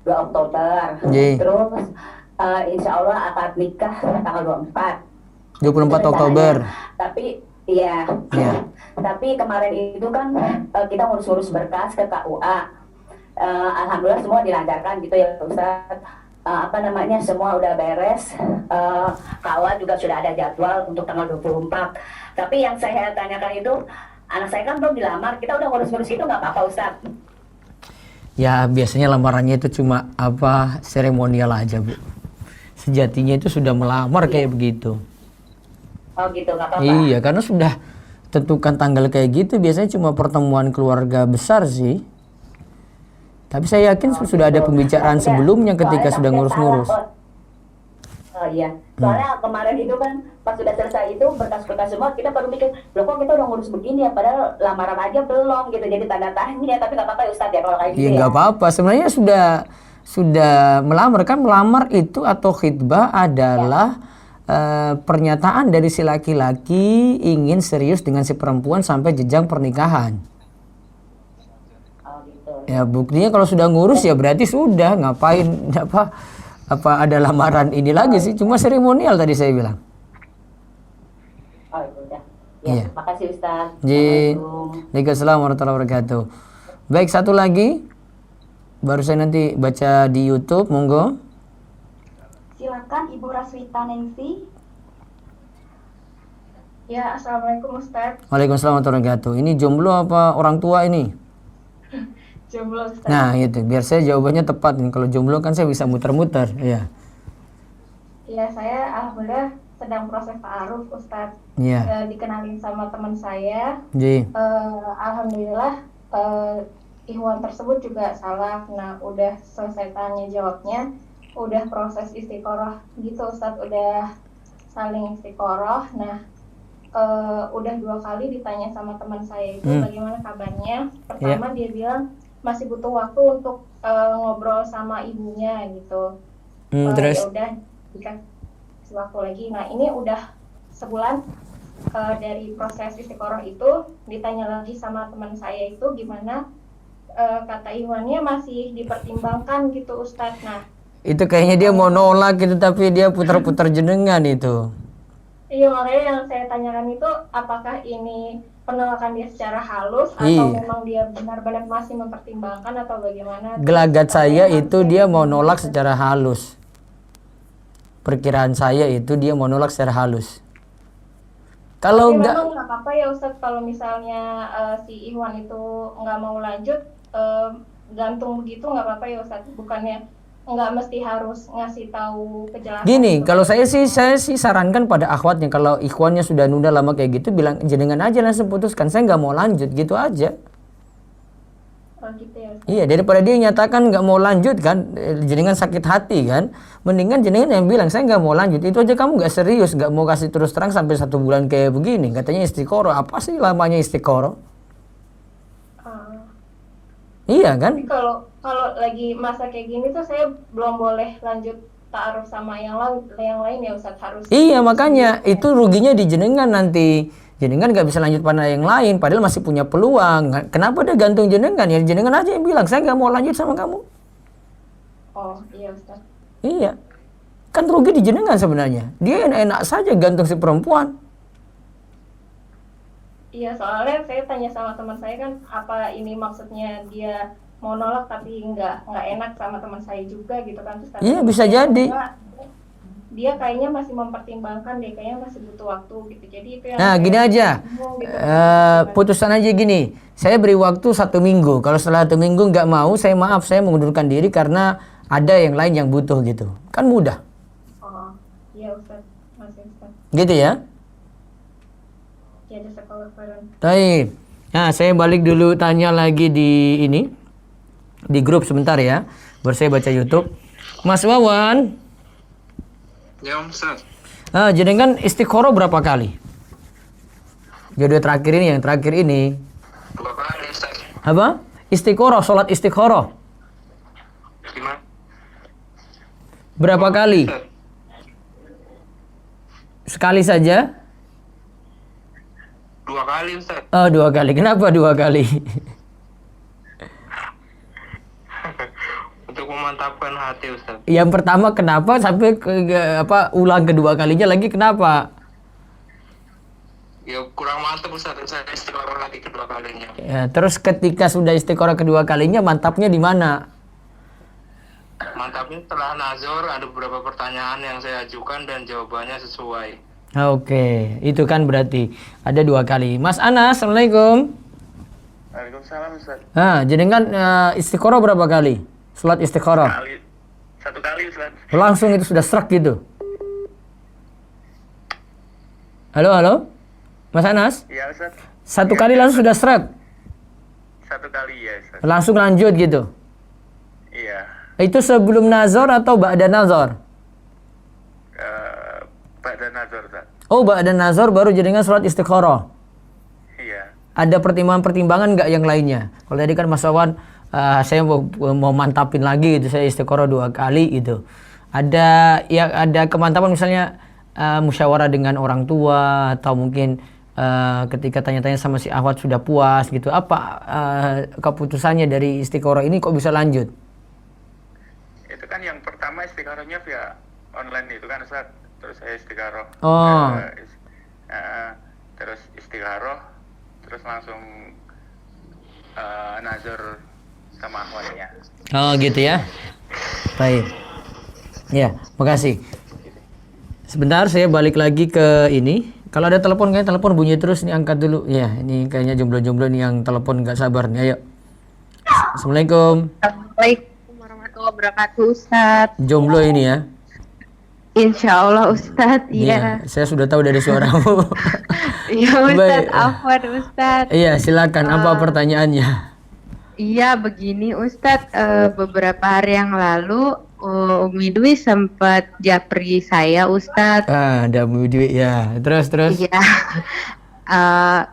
2 Oktober. Ji. Terus insya Allah akad nikah tanggal 24 Oktober. Tapi iya. Tapi kemarin itu kan kita ngurus-ngurus berkas ke KUA. Alhamdulillah semua dilancarkan gitu ya Ustaz. Semua udah beres. Kawat juga sudah ada jadwal untuk tanggal 24. Tapi yang saya tanyakan itu, anak saya kan belum dilamar, kita udah ngurus-ngurus itu nggak apa-apa Ustaz? Ya biasanya lamarannya itu cuma seremonial aja Bu. Sejatinya itu sudah melamar kayak begitu. Oh gitu, nggak apa-apa. Iya, karena sudah tentukan tanggal kayak gitu, biasanya cuma pertemuan keluarga besar sih. Tapi saya yakin sudah ada pembicaraan sebelumnya ketika sudah ngurus-ngurus. Oh iya, soalnya kemarin itu kan pas sudah selesai itu berkas-berkas semua, kita baru mikir, loh kok kita udah ngurus begini ya, padahal lamaran aja belum gitu, jadi tanda tanya. Tapi nggak apa-apa ya Ustadz ya kalau kayak gitu Iya ya. nggak apa-apa, sebenarnya sudah melamar kan. Melamar itu atau khitbah adalah pernyataan dari si laki-laki ingin serius dengan si perempuan sampai jenjang pernikahan. Ya buktinya kalau sudah ngurus ya berarti sudah, ngapain apa ada lamaran ini lagi sih, cuma seremonial tadi saya bilang. Oh itu udah. Ya, Iya. makasih Ustaz. Waalaikumsalam warahmatullahi wabarakatuh. Baik, satu lagi baru saya nanti baca di YouTube, monggo. Silakan Ibu Raswita Nengsi. Ya, Assalamualaikum Ustaz. Waalaikumsalam warahmatullahi wabarakatuh. Ini jomblo apa orang tua ini? Jomblo Ustaz. Nah itu biar saya jawabannya tepat nih. Kalau jomblo kan saya bisa muter-muter. Iya. Ya, saya alhamdulillah sedang proses ta'aruf Ustaz. Iya. Dikenalin sama teman saya. Ji. Alhamdulillah ikhwan tersebut juga salah. Nah, udah selesai tanya jawabnya, udah proses istiqoroh gitu Ustaz, udah saling istiqoroh. Nah, udah 2 kali ditanya sama teman saya itu bagaimana kabarnya. Pertama dia bilang masih butuh waktu untuk ngobrol sama ibunya gitu. Terus? Ya udah dikasih waktu lagi. Nah, ini udah sebulan dari proses istiqoroh itu, ditanya lagi sama teman saya itu gimana, kata ikhwannya masih dipertimbangkan gitu Ustadz. Nah Itu kayaknya dia mau nolak gitu tapi dia putar-putar jenengan itu. iya, makanya yang saya tanyakan itu apakah ini penolakan dia secara halus atau Iya. memang dia benar-benar masih mempertimbangkan atau bagaimana. Gelagat saya itu dia mau nolak secara halus. Perkiraan saya itu dia mau nolak secara halus. Kalau Tapi enggak, memang nggak apa-apa ya Ustadz kalau misalnya si Ikhwan itu nggak mau lanjut, gantung begitu nggak apa-apa ya Ustadz, bukannya nggak mesti harus ngasih tahu kejelasan. gini, gitu. kalau saya sih sarankan pada akhwatnya, kalau ikhwannya sudah nunda lama kayak gitu, bilang jenengan aja langsung putuskan, saya nggak mau lanjut gitu aja. Oh, gitu ya Ustadz. Iya, daripada dia nyatakan nggak mau lanjut kan, jenengan sakit hati kan, mendingan jenengan yang bilang saya nggak mau lanjut. Itu aja kamu nggak serius, nggak mau kasih terus terang sampai 1 bulan kayak begini. Katanya istiqoroh, apa sih lamanya istiqoroh? Iya kan? Tapi kalau lagi masa kayak gini tuh saya belum boleh lanjut ta'aruf sama yang lain ya Ustadz, harus. Iya, makanya itu ruginya di jenengan nanti. Jenengan nggak bisa lanjut pada yang lain, padahal masih punya peluang. Kenapa dia gantung jenengan? Ya jenengan aja yang bilang, saya nggak mau lanjut sama kamu. Oh iya Ustadz. Iya, kan rugi di jenengan sebenarnya. Dia enak-enak saja gantung si perempuan. Iya, soalnya saya tanya sama teman saya kan, apa ini maksudnya dia mau nolak tapi nggak enak sama teman saya juga gitu kan. Terus Iya, bisa jadi. Dia kayaknya masih mempertimbangkan deh, kayaknya masih butuh waktu gitu. Jadi itu yang Nah, saya gini aja. bingung gitu. Putusan aja gini. Saya beri waktu 1 minggu. Kalau setelah 1 minggu nggak mau, saya mengundurkan diri karena ada yang lain yang butuh gitu. Kan mudah. Oh iya Ustadz, masih Ustadz. Gitu ya. Ya, jazakallahu khairan. Baik. Nah, saya balik dulu tanya lagi di ini. Di grup sebentar ya. Baru saya baca YouTube. Mas Wawan. Ya Om Ustaz. Jenengan istiqoroh berapa kali? Jodoh terakhir ini, yang terakhir ini. 2 kali Ustaz. Apa? Istiqoroh, sholat istiqoroh. Gimana? Berapa kali? Ustaz? Sekali saja? 2 kali Ustaz. Oh, 2 kali. Kenapa 2 kali? Untuk memantapkan hati Ustaz. Yang pertama kenapa sampai ulang kedua kalinya lagi kenapa? ya kurang mantap Ustaz, saya istiqoroh lagi kedua kalinya. Ya, terus ketika sudah istiqoroh kedua kalinya, mantapnya di mana? Mantapnya setelah nazar ada beberapa pertanyaan yang saya ajukan dan jawabannya sesuai. Oke, itu kan berarti ada 2 kali. Mas Anas, Assalamualaikum. Waalaikumsalam Ustaz. Jenengan istiqoroh berapa kali? Salat istiqoroh. Satu kali Ustaz. Langsung itu sudah serak gitu. Halo, Mas Anas? Iya Ustaz. Satu kali langsung sudah serak. Satu kali ya Ustaz. Langsung lanjut gitu. Iya. Itu sebelum nazar atau ba'da nazar? Ba'da nazar Ustaz. Oh, ba'da nazar baru jenengan salat istiqoroh. Iya. Ada pertimbangan-pertimbangan nggak yang lainnya? Kalau tadi kan Mas Wawan, saya mau mantapin lagi gitu, saya istiqoroh 2 kali gitu. Ada kemantapan misalnya musyawarah dengan orang tua atau mungkin ketika tanya-tanya sama si akhwat sudah puas gitu. Apa keputusannya dari istiqoroh ini kok bisa lanjut? Itu kan yang pertama istiqorohnya via online itu kan Ustaz. Terus saya istiqoroh. Oh. Terus istiqoroh, terus langsung nazar sama akhwatnya. Oh gitu ya. Baik. Ya, makasih. Sebentar saya balik lagi ke ini. Kalau ada telepon kayaknya telepon bunyi terus nih, angkat dulu. Ya, ini kayaknya jomblo-jomblo nih yang telepon nggak sabar nih. Ayo. Assalamualaikum. Assalamualaikum warahmatullahi wabarakatuh Ustadz. Jomblo ini ya. Insya Allah Ustadz, iya. Saya sudah tahu dari suaramu. Iya Baik. Ustadz, afwan Ustadz. Iya, silakan. Apa pertanyaannya? Iya begini Ustadz, beberapa hari yang lalu Umi Dwi sempat japri saya Ustadz. Ada Bu Dwi ya. Terus. Iya.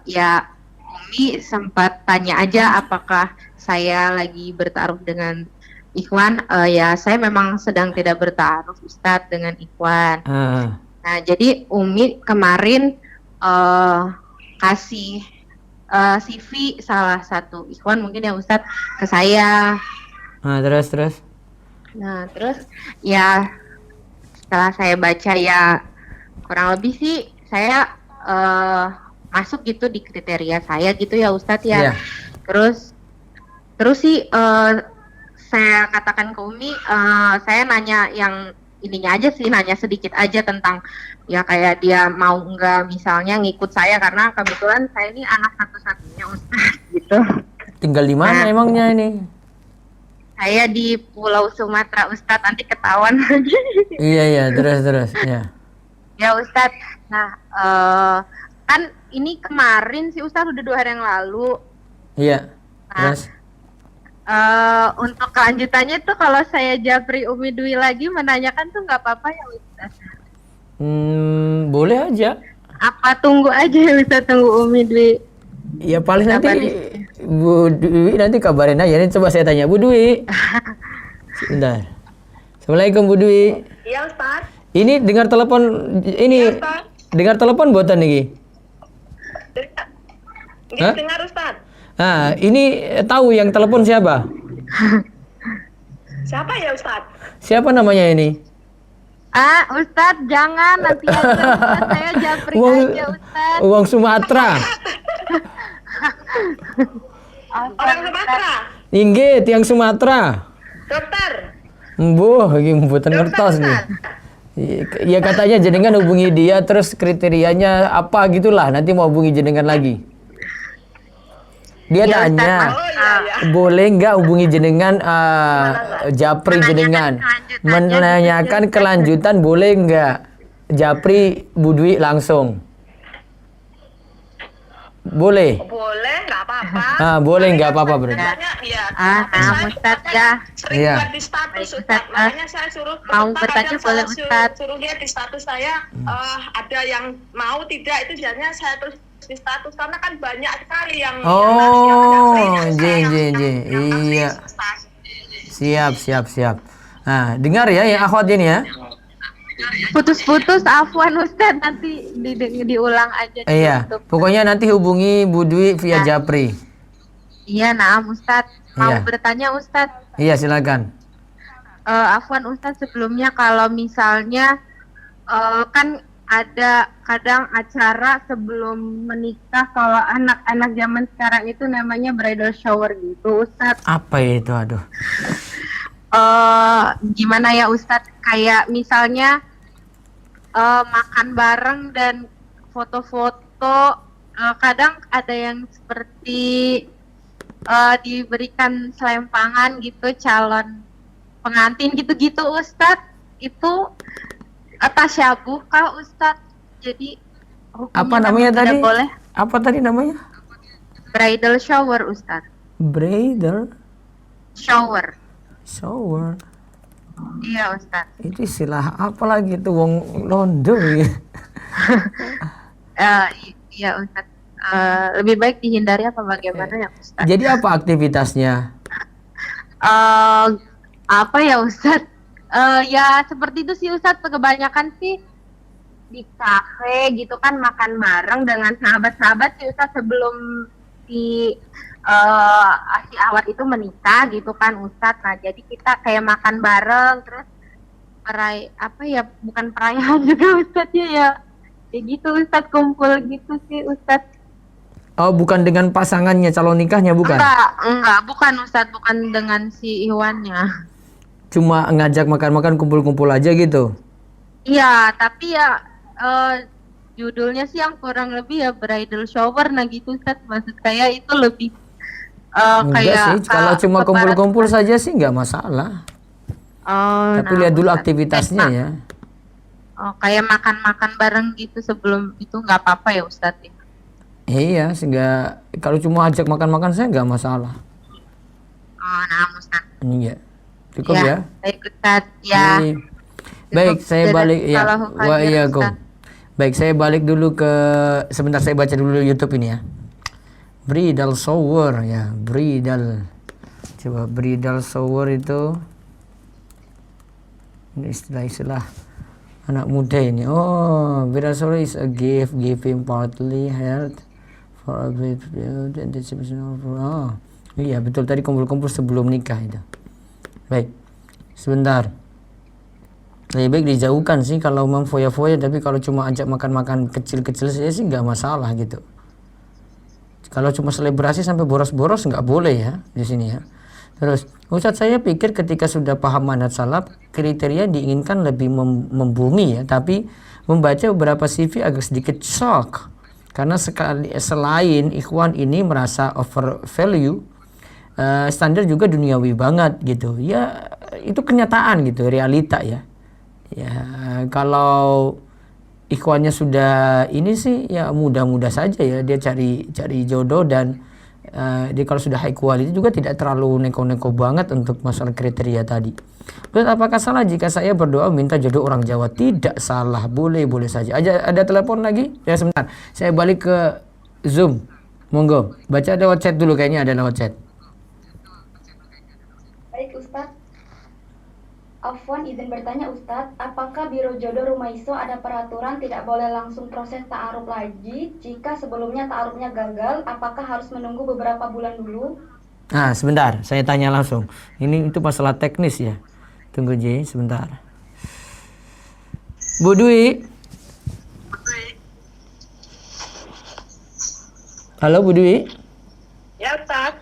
Ya Umi sempat tanya aja apakah saya lagi bertaruh dengan Ikhwan. Ya saya memang sedang tidak bertaruh Ustadz dengan Ikhwan. Nah jadi Umi kemarin kasih CV salah satu Ikhwan mungkin ya Ustadz ke saya. Terus. Nah terus ya setelah saya baca ya kurang lebih sih saya masuk gitu di kriteria saya gitu ya Ustadz ya. Terus sih saya katakan ke Umi, saya nanya yang ininya aja sih, nanya sedikit aja tentang ya kayak dia mau nggak misalnya ngikut saya karena kebetulan saya ini anak satu-satunya Ustadz gitu. Tinggal di mana emangnya ini? Saya di Pulau Sumatera Ustadz, nanti ketahuan lagi. Iya, terus ya. Ya Ustadz, nah kan ini kemarin sih Ustadz udah 2 hari yang lalu. Iya, terus? Untuk kelanjutannya tuh kalau saya japri Umi Dwi lagi menanyakan tuh nggak apa-apa ya Ustadz? Boleh aja. Apa tunggu aja ya Ustadz, tunggu Umi Dwi? Ya paling nanti Bu Dwi nanti kabarin aja. Ini coba saya tanya Bu Dwi. Sebentar. Assalamualaikum Bu Dwi. Iya Ustaz. Ini dengar telepon ini. Ya, dengar telepon buatan nih. Dengar Ustaz. Nah, ini tahu yang telepon siapa? Siapa ya Ustaz? Siapa namanya ini? Ustadz jangan nanti aja Ustadz, saya japri aja Ustadz. Uang Sumatera. Orang Sumatera. Inggit yang Sumatera. Dokter. Mbuh, lagi mbutan ngertos nih. Ya katanya jenengan hubungi dia terus kriterianya apa gitulah, nanti mau hubungi jenengan lagi. Dia Ya, tanya, boleh nggak hubungi jenengan, japri jenengan, menanyakan kelanjutan boleh nggak, japri Bu Dwi langsung. Boleh. Boleh, nggak apa-apa. Boleh nggak apa-apa berarti. Iya. Ustadz ya. Sering buat di status Ustadz. Makanya saya suruh mau bertanya boleh Ustadz. Suruh lihat di status saya ada yang mau tidak itu jadinya saya tulis di status karena kan banyak sekali yang iya. Siap. Nah, dengar ya yang akhwat ini ya. Putus-putus afwan Ustadz, nanti diulang aja. Iya, pokoknya nanti hubungi Bu Dwi via japri. Iya, naam Ustadz. Mau Iya. bertanya Ustadz? Iya, silakan. Afwan Ustadz, sebelumnya kalau misalnya kan ada kadang acara sebelum menikah kalau anak-anak zaman sekarang itu namanya bridal shower gitu, Ustadz. Apa itu? Aduh. Gimana ya Ustadz? Kayak misalnya makan bareng dan foto-foto. Kadang ada yang seperti diberikan selempangan gitu calon pengantin gitu-gitu Ustadz. Itu tasyabuh kah Ustadz? Jadi Apa namanya tadi? boleh. Apa tadi namanya? Bridal shower Ustadz. Bridal Shower. shower. Iya Ustadz. Itu istilah apa lagi tuh wong londo ya? Iya Ustadz. Lebih baik dihindari apa bagaimana ya Ustadz? Jadi apa aktivitasnya? Apa ya Ustadz? Ya seperti itu sih Ustadz, kebanyakan sih di kafe gitu kan, makan bareng dengan sahabat-sahabat sih Ustadz sebelum si Ahwat itu menikah gitu kan Ustadz. Nah jadi kita kayak makan bareng, terus bukan perayaan juga Ustadz ya kayak gitu Ustadz, kumpul gitu sih Ustadz. Oh, bukan dengan pasangannya, calon nikahnya bukan? Enggak, bukan Ustadz, bukan dengan si Iwannya. Cuma ngajak makan-makan, kumpul-kumpul aja gitu? Iya, tapi ya judulnya sih yang kurang lebih ya bridal shower, nah gitu Ustadz. Maksud saya itu lebih Enggak sih, kalau cuma kumpul-kumpul saja sih nggak masalah. Tapi lihat dulu aktivitasnya ya. Kayak makan-makan bareng gitu sebelum itu nggak apa-apa ya Ustadz? Iya, sehingga kalau cuma ajak makan-makan saya nggak masalah. Nah Ustadz. Iya, cukup ya. Baik Ustadz, ya. Baik, saya balik ya. Wah iya Ustadz. kok. Baik, saya balik dulu ke, sebentar saya baca dulu YouTube ini ya. Bridal shower ya, bridal. Coba bridal shower itu ini istilah-istilah anak muda ini. Oh, bridal shower is a gift given partly held for a brief period and anticipation of. Oh, iya betul, tadi kumpul-kumpul sebelum nikah itu. Baik, sebentar. Lebih baik dijauhkan sih kalau memang foya-foya, tapi kalau cuma ajak makan-makan kecil-kecil saya sih nggak masalah gitu. Kalau cuma selebrasi sampai boros-boros nggak boleh ya di sini ya. Terus, Ustadz, saya pikir ketika sudah paham manhaj salaf, kriteria diinginkan lebih membumi ya, tapi membaca beberapa CV agak sedikit shock. Karena selain ikhwan ini merasa overvalue, standar juga duniawi banget gitu. Ya, itu kenyataan gitu, realita ya. Ya, kalau ikhwannya sudah ini sih ya mudah-mudah saja ya dia cari jodoh, dan dia kalau sudah high quality juga tidak terlalu neko-neko banget untuk masalah kriteria tadi. Terus apakah salah jika saya berdoa minta jodoh orang Jawa? Tidak salah, boleh saja. Ada telepon lagi? Ya sebentar, saya balik ke Zoom. Monggo, baca lewat chat dulu, kayaknya ada lewat chat. Baik Ustadz. Afwan izin bertanya Ustadz, apakah Biro Jodoh Rumaiso ada peraturan tidak boleh langsung proses ta'aruf lagi jika sebelumnya ta'arufnya gagal? Apakah harus menunggu beberapa bulan dulu? Nah, sebentar, saya tanya langsung. Ini itu masalah teknis ya. Tunggu J, sebentar. Bu Dwi. Halo Bu Dwi. Ya Ustaz.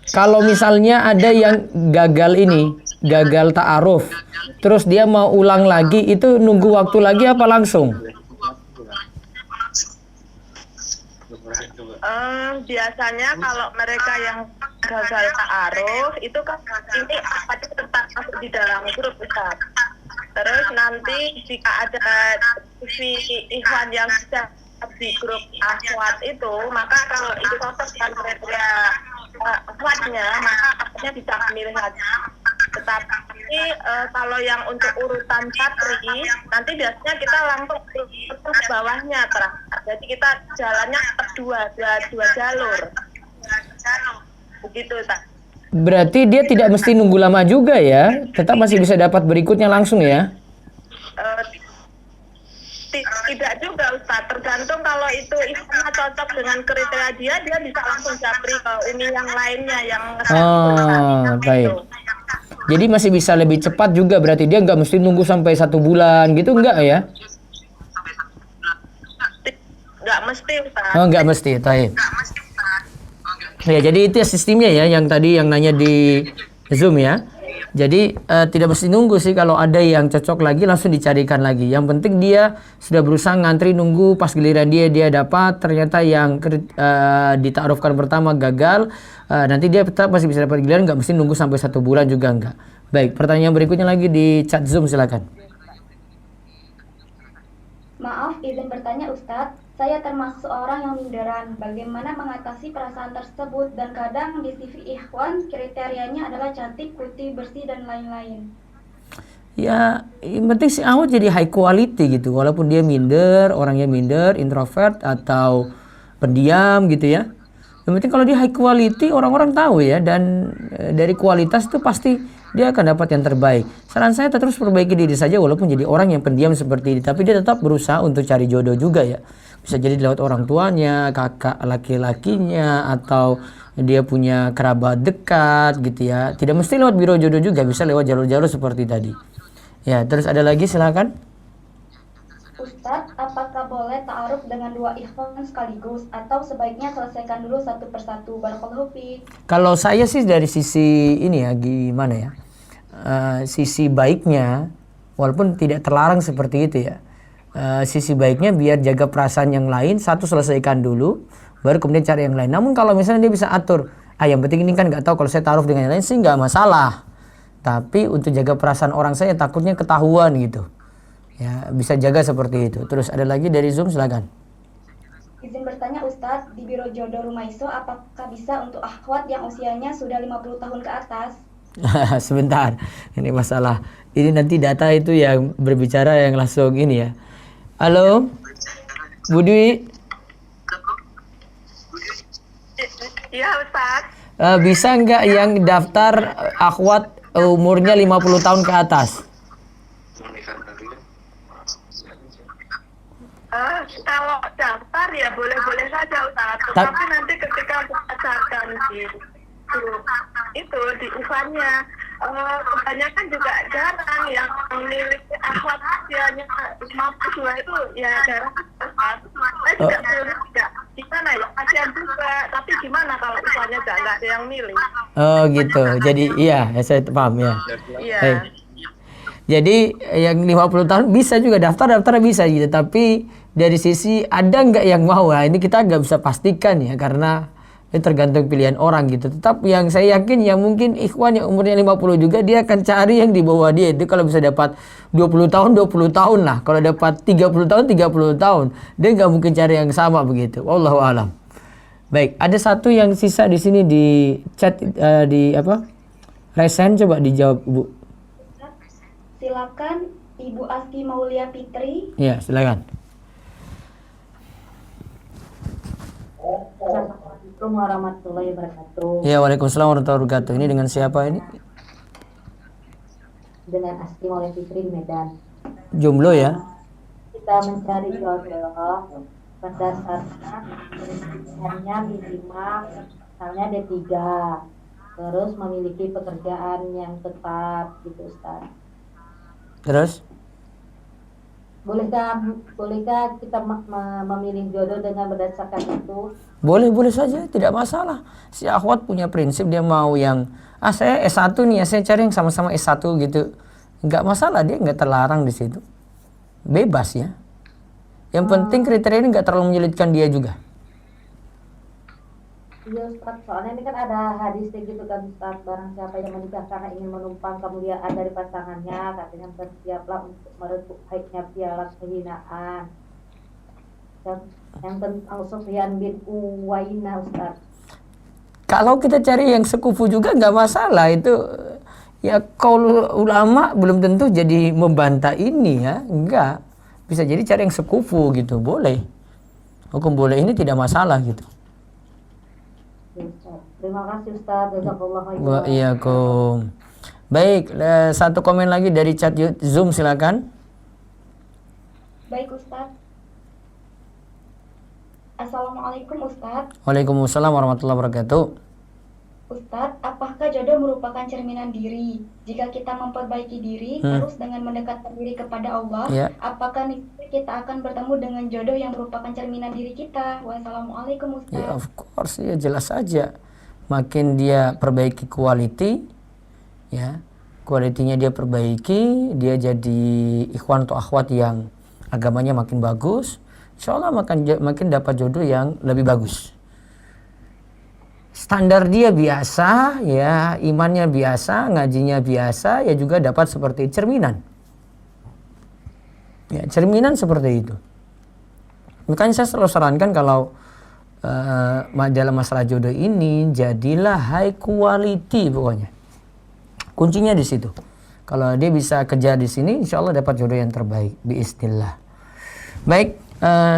Kalau misalnya ada yang gagal ta'aruf, terus dia mau ulang lagi, itu nunggu waktu lagi apa langsung? Biasanya kalau mereka yang gagal ta'aruf itu kan ini tetap masuk di dalam grup Ustaz. Terus nanti jika ada CV ikhwan yang sudah di grup akhwat itu, maka kalau itu cocok dengan kriteria akhwatnya, maka akhwatnya bisa memilih lagi. Tetapi kalau yang untuk urutan patri, nanti biasanya kita langsung ke bawahnya terus. Jadi kita jalannya dua jalur. Begitu tak? Berarti dia tidak mesti nunggu lama juga ya, tetap masih bisa dapat berikutnya langsung ya? Tidak juga Ustaz, tergantung kalau itu ikhwannya cocok dengan kriteria dia bisa langsung japri ke uni yang lainnya yang baik. Jadi masih bisa lebih cepat juga, berarti dia nggak mesti nunggu sampai 1 bulan gitu, enggak ya? Nggak mesti, Ustaz. Oh, nggak mesti, taib. Ya, jadi itu ya sistemnya ya, yang tadi yang nanya di Zoom ya. Jadi tidak mesti nunggu sih, kalau ada yang cocok lagi langsung dicarikan lagi. Yang penting dia sudah berusaha ngantri nunggu, pas giliran dia dapat, ternyata yang ditaarufkan pertama gagal, nanti dia tetap masih bisa dapat giliran, nggak mesti nunggu sampai 1 bulan juga enggak. Baik, pertanyaan berikutnya lagi di chat Zoom, silakan. Maaf, izin bertanya Ustadz, saya termasuk orang yang minderan. Bagaimana mengatasi perasaan tersebut? Dan kadang di CV Ikhwan kriterianya adalah cantik, putih, bersih, dan lain-lain. Ya, yang penting si Ahwat jadi high quality gitu, walaupun dia minder, orangnya minder, introvert atau pendiam gitu ya. Yang penting kalau dia high quality, orang-orang tahu ya, dan dari kualitas itu pasti dia akan dapat yang terbaik. Saran saya terus perbaiki diri saja, walaupun jadi orang yang pendiam seperti ini, tapi dia tetap berusaha untuk cari jodoh juga ya. Bisa jadi lewat orang tuanya, kakak laki-lakinya, atau dia punya kerabat dekat gitu ya. Tidak mesti lewat biro jodoh juga, bisa lewat jalur-jalur seperti tadi. Ya, terus ada lagi, silakan. Ustadz, apakah boleh ta'aruf dengan 2 ikhwan sekaligus atau sebaiknya selesaikan dulu satu persatu? Barakallahu fiik. Kalau saya sih dari sisi ini ya, gimana ya, sisi baiknya, walaupun tidak terlarang seperti itu ya, sisi baiknya biar jaga perasaan yang lain, satu selesaikan dulu, baru kemudian cari yang lain. Namun kalau misalnya dia bisa atur, yang penting ini kan nggak tahu, kalau saya taruh dengan yang lain sih nggak masalah. Tapi untuk jaga perasaan orang saya takutnya ketahuan gitu. Ya, bisa jaga seperti itu. Terus ada lagi dari Zoom, silakan. Izin bertanya Ustadz, di Biro Jodoh Rumaiso apakah bisa untuk akhwat yang usianya sudah 50 tahun ke atas? Sebentar, ini masalah. Ini nanti data itu yang berbicara yang langsung ini ya. Halo, Bu Dwi. Iya, Ustaz. Bisa nggak yang daftar akhwat umurnya 50 tahun ke atas? Kalau daftar ya boleh-boleh saja, Ustaz. Tetapi nanti ketika berdasarkan itu di Ikhwannya, kebanyakan juga jarang yang memiliki akhwat usianya 52 itu ya jarang. Saya juga tidak gimana ya, kasihan juga. Tapi gimana kalau Ikhwannya nggak ada yang milih? Oh gitu. Jadi iya, saya paham ya. Iya. Hey. Jadi yang 50 tahun bisa juga daftar bisa gitu. Tapi dari sisi ada nggak yang mau? Nah, ini kita nggak bisa pastikan ya, karena ini tergantung pilihan orang gitu. Tetap yang saya yakin yang mungkin ikhwan yang umurnya 50 juga, dia akan cari yang di bawah dia. Itu kalau bisa dapat 20 tahun lah. Kalau dapat 30 tahun 30 tahun. Dia nggak mungkin cari yang sama begitu. Wallahu alam. Baik, ada satu yang sisa di sini di chat di apa? Resen, coba dijawab, Bu. Silakan Ibu Aski Maulia Fitri. Ya, silakan. Assalamualaikum warahmatullahi wabarakatuh. Ya, waalaikumsalam warahmatullahi wabarakatuh. Ini dengan siapa ini? Dengan Aski Maulia Fitri di Medan. Jomblo ya? Kita mencari jodoh berdasarkan misalnya minimal, misalnya D3, terus memiliki pekerjaan yang tetap gitu, Ustaz. Terus? Bolehkah kita memilih jodoh dengan berdasarkan itu? Boleh saja, tidak masalah. Si akhwat punya prinsip, dia mau yang saya S1 nih ya, saya cari yang sama-sama S1 gitu. Enggak masalah, dia enggak terlarang di situ. Bebas ya. Yang penting kriteria ini enggak terlalu menyulitkan dia juga. Iya Ustaz, soalnya ini kan ada hadisnya gitu kan Ustaz, barang siapa yang menikah karena ingin menumpang kemuliaan dari pasangannya, katanya bersiaplah untuk merebut haidnya piala kehinaan. Yang tentang Sufyan bin Uwainah Ustaz. Kalau kita cari yang sekufu juga nggak masalah, itu ya kalau ulama belum tentu jadi membantah ini ya, enggak. Bisa jadi cari yang sekufu gitu, boleh. Hukum boleh ini tidak masalah gitu. Terima kasih Ustaz. Waalaikumsalam. Baik, satu komen lagi dari chat Zoom, silakan. Baik Ustaz. Assalamualaikum Ustaz. Waalaikumsalam warahmatullahi wabarakatuh. Ustadz, apakah jodoh merupakan cerminan diri? Jika kita memperbaiki diri terus dengan mendekatkan diri kepada Allah, Ya. apakah niscaya kita akan bertemu dengan jodoh yang merupakan cerminan diri kita? Wassalamualaikum Ustadz. Ya, of course, ya jelas saja. Makin dia perbaiki quality, ya, kualitinya dia perbaiki, dia jadi ikhwan atau akhwat yang agamanya makin bagus, insya Allah makin dapat jodoh yang lebih bagus. Standar dia biasa, ya, imannya biasa, ngajinya biasa, ya juga dapat seperti cerminan. Ya, cerminan seperti itu. Makanya saya selalu sarankan kalau dalam masalah jodoh ini, jadilah high quality pokoknya. Kuncinya di situ. Kalau dia bisa kejar di sini, insya Allah dapat jodoh yang terbaik. Biiznillah. Baik.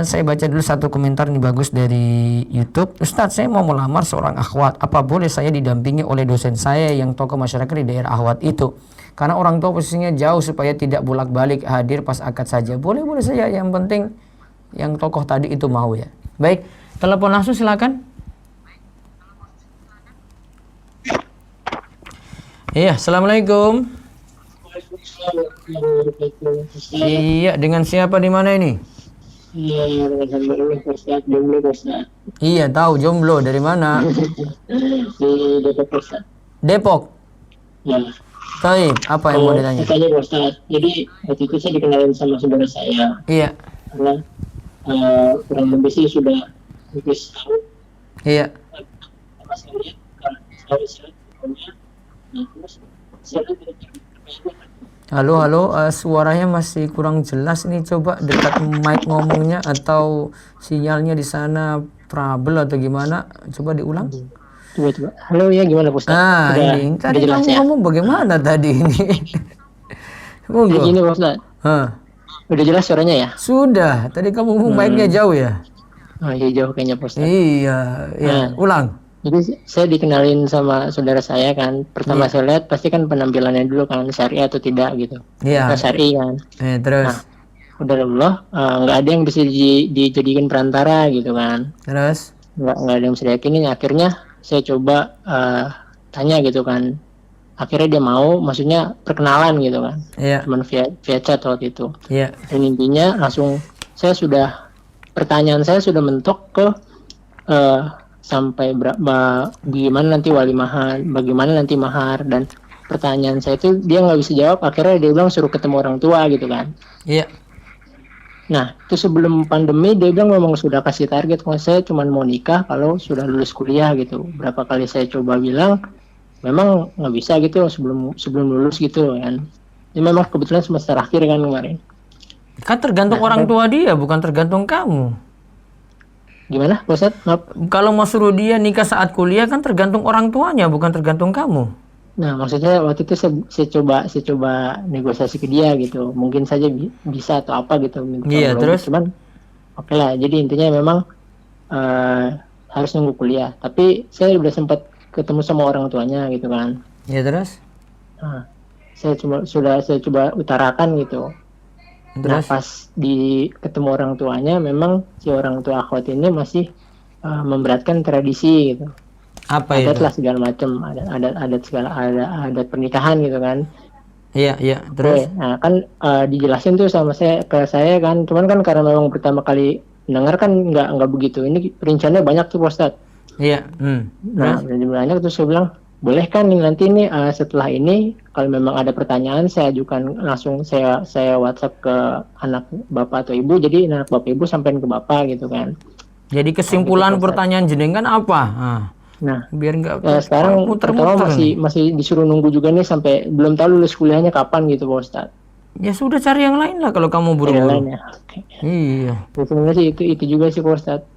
Saya baca dulu satu komentar ini bagus dari YouTube. Ustadz, saya mau melamar seorang akhwat. Apa boleh saya didampingi oleh dosen saya yang tokoh masyarakat di daerah akhwat itu? Karena orang tua posisinya jauh supaya tidak bolak-balik hadir pas akad saja. Boleh saja. Yang penting yang tokoh tadi itu mau ya. Baik, telepon langsung silakan. Iya, assalamualaikum. Iya, dengan siapa di mana ini? Iya, tahu jomblo dari mana? Di Depok, Ustaz. Depok. Ya. Taib, apa yang mau ditanya? Tanya Ustaz. Jadi waktu itu saya dikenalin sama saudara saya. Iya. Karena kurang lebih sih sudah hampir setahun. Iya. Pas saya lihat kalau saya nah terus saya Halo, suaranya masih kurang jelas nih. Coba dekat mic ngomongnya atau sinyalnya di sana trouble atau gimana? Coba diulang. Coba. Halo ya, gimana Ustaz? Ini tadi kamu ngomong bagaimana tadi ini? Gini Ustaz. Udah jelas suaranya ya? Sudah. Tadi kamu ngomong mic-nya jauh ya? Oh iya, jauh kayaknya Ustaz. Iya, ya. Ulang. Jadi saya dikenalin sama saudara saya kan. Pertama saya lihat pasti kan penampilannya dulu kan, syar'i atau tidak gitu. Iya. Syar'i kan. Terus? Nah, udah Allah, nggak ada yang bisa dijadikan perantara gitu kan. Terus? Nggak ada yang bisa diyakinin. Akhirnya saya coba tanya gitu kan. Akhirnya dia mau, maksudnya perkenalan gitu kan. Iya. Cuman via chat waktu itu. Iya. Dan intinya langsung pertanyaan saya sudah mentok ke sampai berapa, bagaimana nanti wali mahar, bagaimana nanti mahar, dan pertanyaan saya itu dia nggak bisa jawab. Akhirnya dia bilang suruh ketemu orang tua gitu kan. Iya. Nah itu sebelum pandemi dia bilang memang sudah kasih target kalau saya cuma mau nikah kalau sudah lulus kuliah gitu. Berapa kali saya coba bilang memang nggak bisa gitu sebelum lulus gitu kan. Ini memang kebetulan semester akhir kan kemarin. Kan tergantung orang tua dia, bukan tergantung kamu. Gimana, Ustaz? Kalau mau suruh dia nikah saat kuliah kan tergantung orang tuanya, bukan tergantung kamu. Nah, maksudnya waktu itu saya coba negosiasi ke dia gitu. Mungkin saja bisa atau apa gitu. Iya, terus? Cuman oke lah. Jadi intinya memang harus nunggu kuliah. Tapi saya udah sempat ketemu sama orang tuanya gitu kan. Iya, terus? Nah, saya coba utarakan gitu. Terus? Nah pas ketemu orang tuanya memang si orang tua akhwat ini masih memberatkan tradisi gitu. Apa adat itu? lah segala macam, adat pernikahan gitu kan. Iya, terus? Nah kan dijelasin tuh sama ke saya kan, cuman kan karena memang pertama kali dengar kan nggak begitu. Ini rinciannya banyak tuh Ustaz. Iya. Nah banyak terus saya bilang boleh kan nanti nih setelah ini kalau memang ada pertanyaan saya ajukan langsung saya WhatsApp ke anak bapak atau ibu, jadi anak bapak ibu sampaikan ke bapak gitu kan. Jadi kesimpulan pertanyaan jenengan apa? Nah biar nggak sekarang pertama masih disuruh nunggu juga nih sampai belum tahu lulus kuliahnya kapan gitu Pak Ustadz. Ya sudah cari yang lain lah kalau kamu buru-buru. Ya. Iya. Sebenarnya sih itu juga sih Pak Ustadz.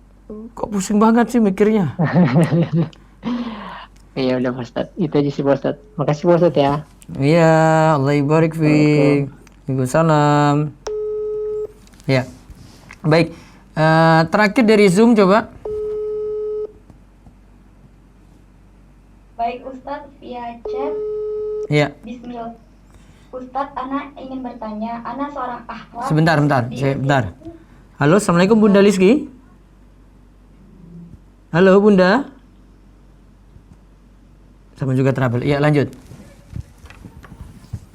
Kok pusing banget sih mikirnya? Iya udah Pak Ustadz, itu aja sih Pak Ustadz. Makasih Pak Ustadz ya. Iya, Allah barik fiik. Waalaikumsalam. Ya, baik. Terakhir dari Zoom coba. Baik Ustadz via chat. Iya. Bismillah. Ustadz, Ana ingin bertanya. Ana seorang akhwat. Sebentar. Halo, assalamualaikum Bunda Lizki. Halo Bunda. sama juga trouble. Ya, lanjut.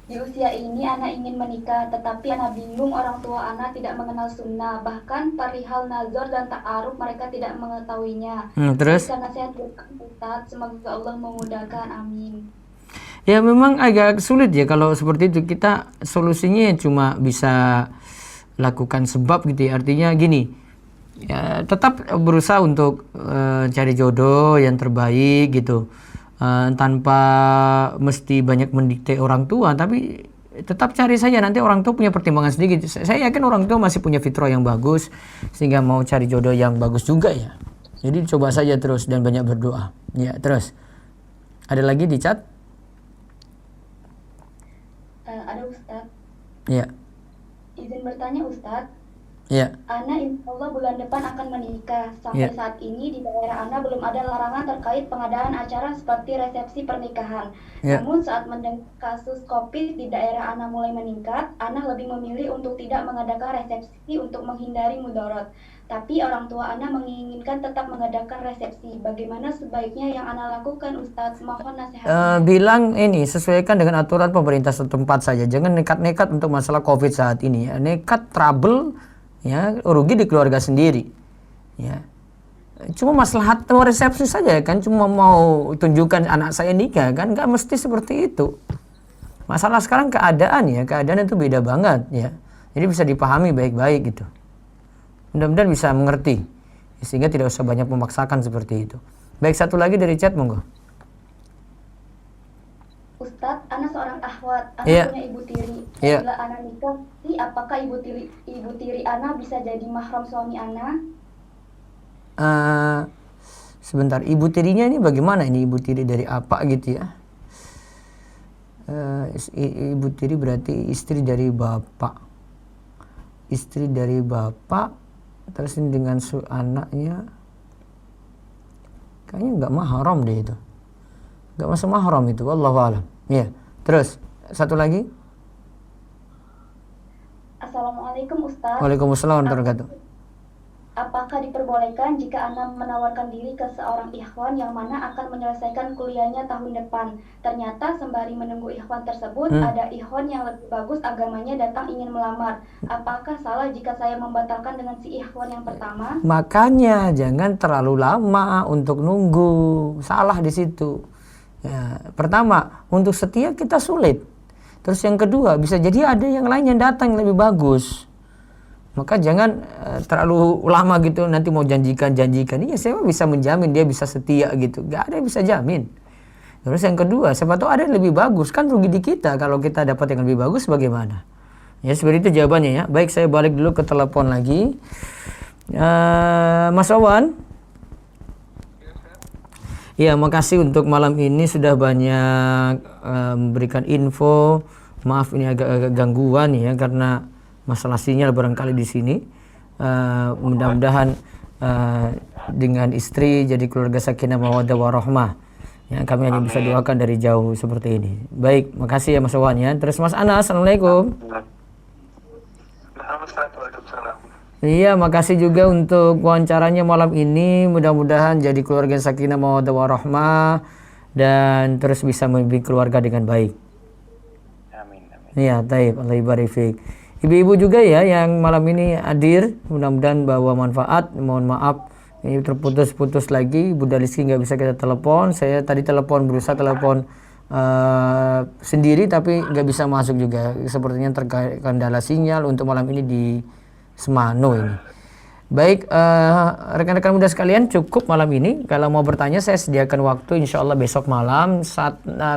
Di usia ini anak ingin menikah, tetapi anak bingung orang tua anak tidak mengenal sunnah. Bahkan perihal nazar dan ta'aruf mereka tidak mengetahuinya. Terus? Karena saya Ustaz, semoga Allah memudahkan. Amin. Ya memang agak sulit ya kalau seperti itu. Kita solusinya cuma bisa lakukan sebab gitu ya. Artinya gini, ya tetap berusaha untuk cari jodoh yang terbaik gitu. Tanpa mesti banyak mendikte orang tua, tapi tetap cari saja, nanti orang tua punya pertimbangan sedikit. Saya yakin orang tua masih punya fitrah yang bagus sehingga mau cari jodoh yang bagus juga ya. Jadi coba saja terus dan banyak berdoa. Ya, terus ada lagi di chat? Ada Ustaz. Ya. Izin bertanya Ustaz. Ya. Ana insya Allah bulan depan akan menikah. Sampai saat ini di daerah Ana belum ada larangan terkait pengadaan acara seperti resepsi pernikahan. Namun saat mendengar kasus COVID di daerah Ana mulai meningkat, Ana lebih memilih untuk tidak mengadakan resepsi untuk menghindari mudarat. Tapi orang tua Ana menginginkan tetap mengadakan resepsi. Bagaimana sebaiknya yang Ana lakukan, Ustadz? Mohon nasihat. Bilang ini sesuaikan dengan aturan pemerintah setempat saja. Jangan nekat-nekat untuk masalah COVID saat ini. Ya. Nekat trouble, ya rugi di keluarga sendiri. Ya. Cuma maslahat resepsi saja kan. Cuma mau tunjukkan anak saya nikah kan. Nggak mesti seperti itu. Masalah sekarang keadaan ya. Keadaan itu beda banget ya. Jadi bisa dipahami baik-baik gitu. Mudah-mudahan bisa mengerti sehingga tidak usah banyak memaksakan seperti itu. Baik, satu lagi dari chat, monggo. Ustadz, Ana seorang akhwat, Ana punya ibu tiri. Bila Ana nikah, apakah ibu tiri Ana bisa jadi mahram suami Ana? Sebentar, ibu tirinya ini bagaimana? Ini ibu tiri dari apa gitu ya? Ibu tiri berarti istri dari bapak. Istri dari bapak. Terus ini dengan anaknya kayaknya nggak mahram deh itu, nggak masuk mahram itu, wallahu alam. Ya, terus satu lagi. Assalamualaikum Ustaz. Waalaikumsalam warahmatullahi wabarakatuh. Apakah diperbolehkan jika Ana menawarkan diri ke seorang ikhwan yang mana akan menyelesaikan kuliahnya tahun depan? Ternyata sembari menunggu ikhwan tersebut, ada ikhwan yang lebih bagus agamanya datang ingin melamar. Apakah salah jika saya membatalkan dengan si ikhwan yang pertama? Makanya jangan terlalu lama untuk nunggu. Salah di situ. Ya, pertama, untuk setia kita sulit. Terus yang kedua, bisa jadi ada yang lain yang datang yang lebih bagus. Maka jangan terlalu lama gitu, nanti mau janjikan. Iya, saya bisa menjamin dia bisa setia gitu. Gak ada yang bisa jamin. Terus yang kedua, siapa tahu ada yang lebih bagus. Kan rugi di kita kalau kita dapat yang lebih bagus bagaimana. Ya, seperti itu jawabannya ya. Baik, saya balik dulu ke telepon lagi. Mas Wawan. Ya, makasih untuk malam ini sudah banyak memberikan info. Maaf ini agak gangguan ya, karena masalah sinyal barangkali di sini. Mudah-mudahan dengan istri jadi keluarga sakinah mawaddah warahmah. Ya, kami hanya bisa doakan dari jauh seperti ini. Baik, makasih ya Mas Wawan ya. Terus Mas Anas, assalamualaikum. Iya, makasih juga untuk wawancaranya malam ini. Mudah-mudahan jadi keluarga sakinah mawaddah warahmah dan terus bisa membimbing keluarga dengan baik. Amin. Iya, taib. Allah ibarik fiik. Ibu-ibu juga ya yang malam ini hadir, mudah-mudahan bawa manfaat. Mohon maaf ini terputus-putus lagi, Bunda Rizky nggak bisa kita telepon. Saya tadi berusaha telepon sendiri tapi nggak bisa masuk juga. Sepertinya terkendala sinyal untuk malam ini di Semano ini. Baik, rekan-rekan muda sekalian, cukup malam ini. Kalau mau bertanya saya sediakan waktu insya Allah besok malam.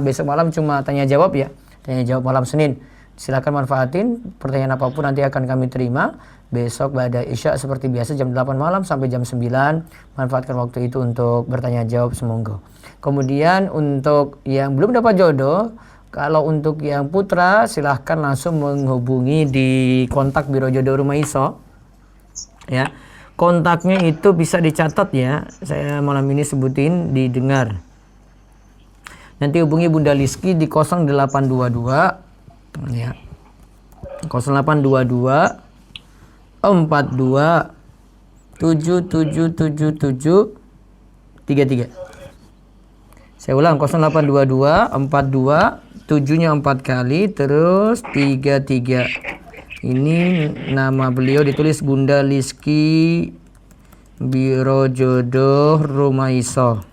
Besok malam cuma tanya jawab ya, tanya jawab malam Senin. Silakan manfaatin, pertanyaan apapun nanti akan kami terima. Besok pada Isya seperti biasa jam 8 malam sampai jam 9. Manfaatkan waktu itu untuk bertanya jawab semoga. Kemudian untuk yang belum dapat jodoh, kalau untuk yang putra silahkan langsung menghubungi di kontak Biro Jodoh Rumaiso. Ya, kontaknya itu bisa dicatat ya. Saya malam ini sebutin, didengar. Nanti hubungi Bunda Rizky di 0822 ya 0822 42 7777 33. Saya ulang 0822 42 7-nya 4 kali terus 33. Ini nama beliau ditulis Bunda Liski Biro Jodoh Rumaiso.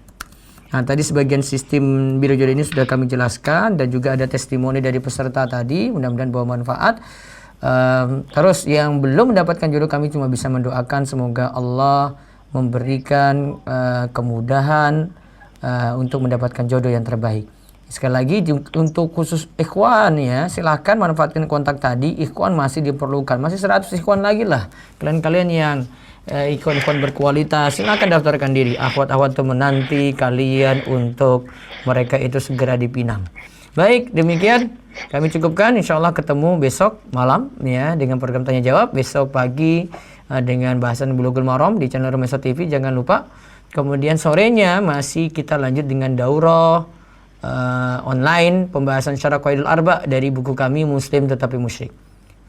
Nah, tadi sebagian sistem Biro Jodoh ini sudah kami jelaskan dan juga ada testimoni dari peserta tadi, mudah-mudahan bawa manfaat. Terus yang belum mendapatkan jodoh kami cuma bisa mendoakan semoga Allah memberikan kemudahan untuk mendapatkan jodoh yang terbaik. Sekali lagi untuk khusus ikhwan ya, silahkan manfaatkan kontak tadi. Ikhwan masih diperlukan, masih 100 ikhwan lagi lah. Kalian yang ikhwan-ikhwan berkualitas, silahkan daftarkan diri. Akhwat-akhwat teman nanti kalian untuk mereka itu segera dipinang. Baik, demikian kami cukupkan. Insya Allah ketemu besok malam ya dengan program tanya jawab. Besok pagi dengan bahasan Bulughul Maram di channel Rumaiso TV, jangan lupa. Kemudian sorenya masih kita lanjut dengan daurah online pembahasan syarah Qawaidul Arba dari buku kami Muslim Tetapi Musyrik.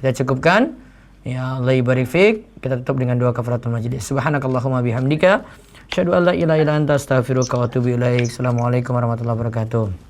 Kita cukupkan. Ya Allah barik fik. Kita tutup dengan doa kafaratul majlis. Subhanakallahumma bihamdika asyhadu an la ilaha illa anta astaghfiruka wa atubu ilaik. Assalamualaikum warahmatullahi wabarakatuh.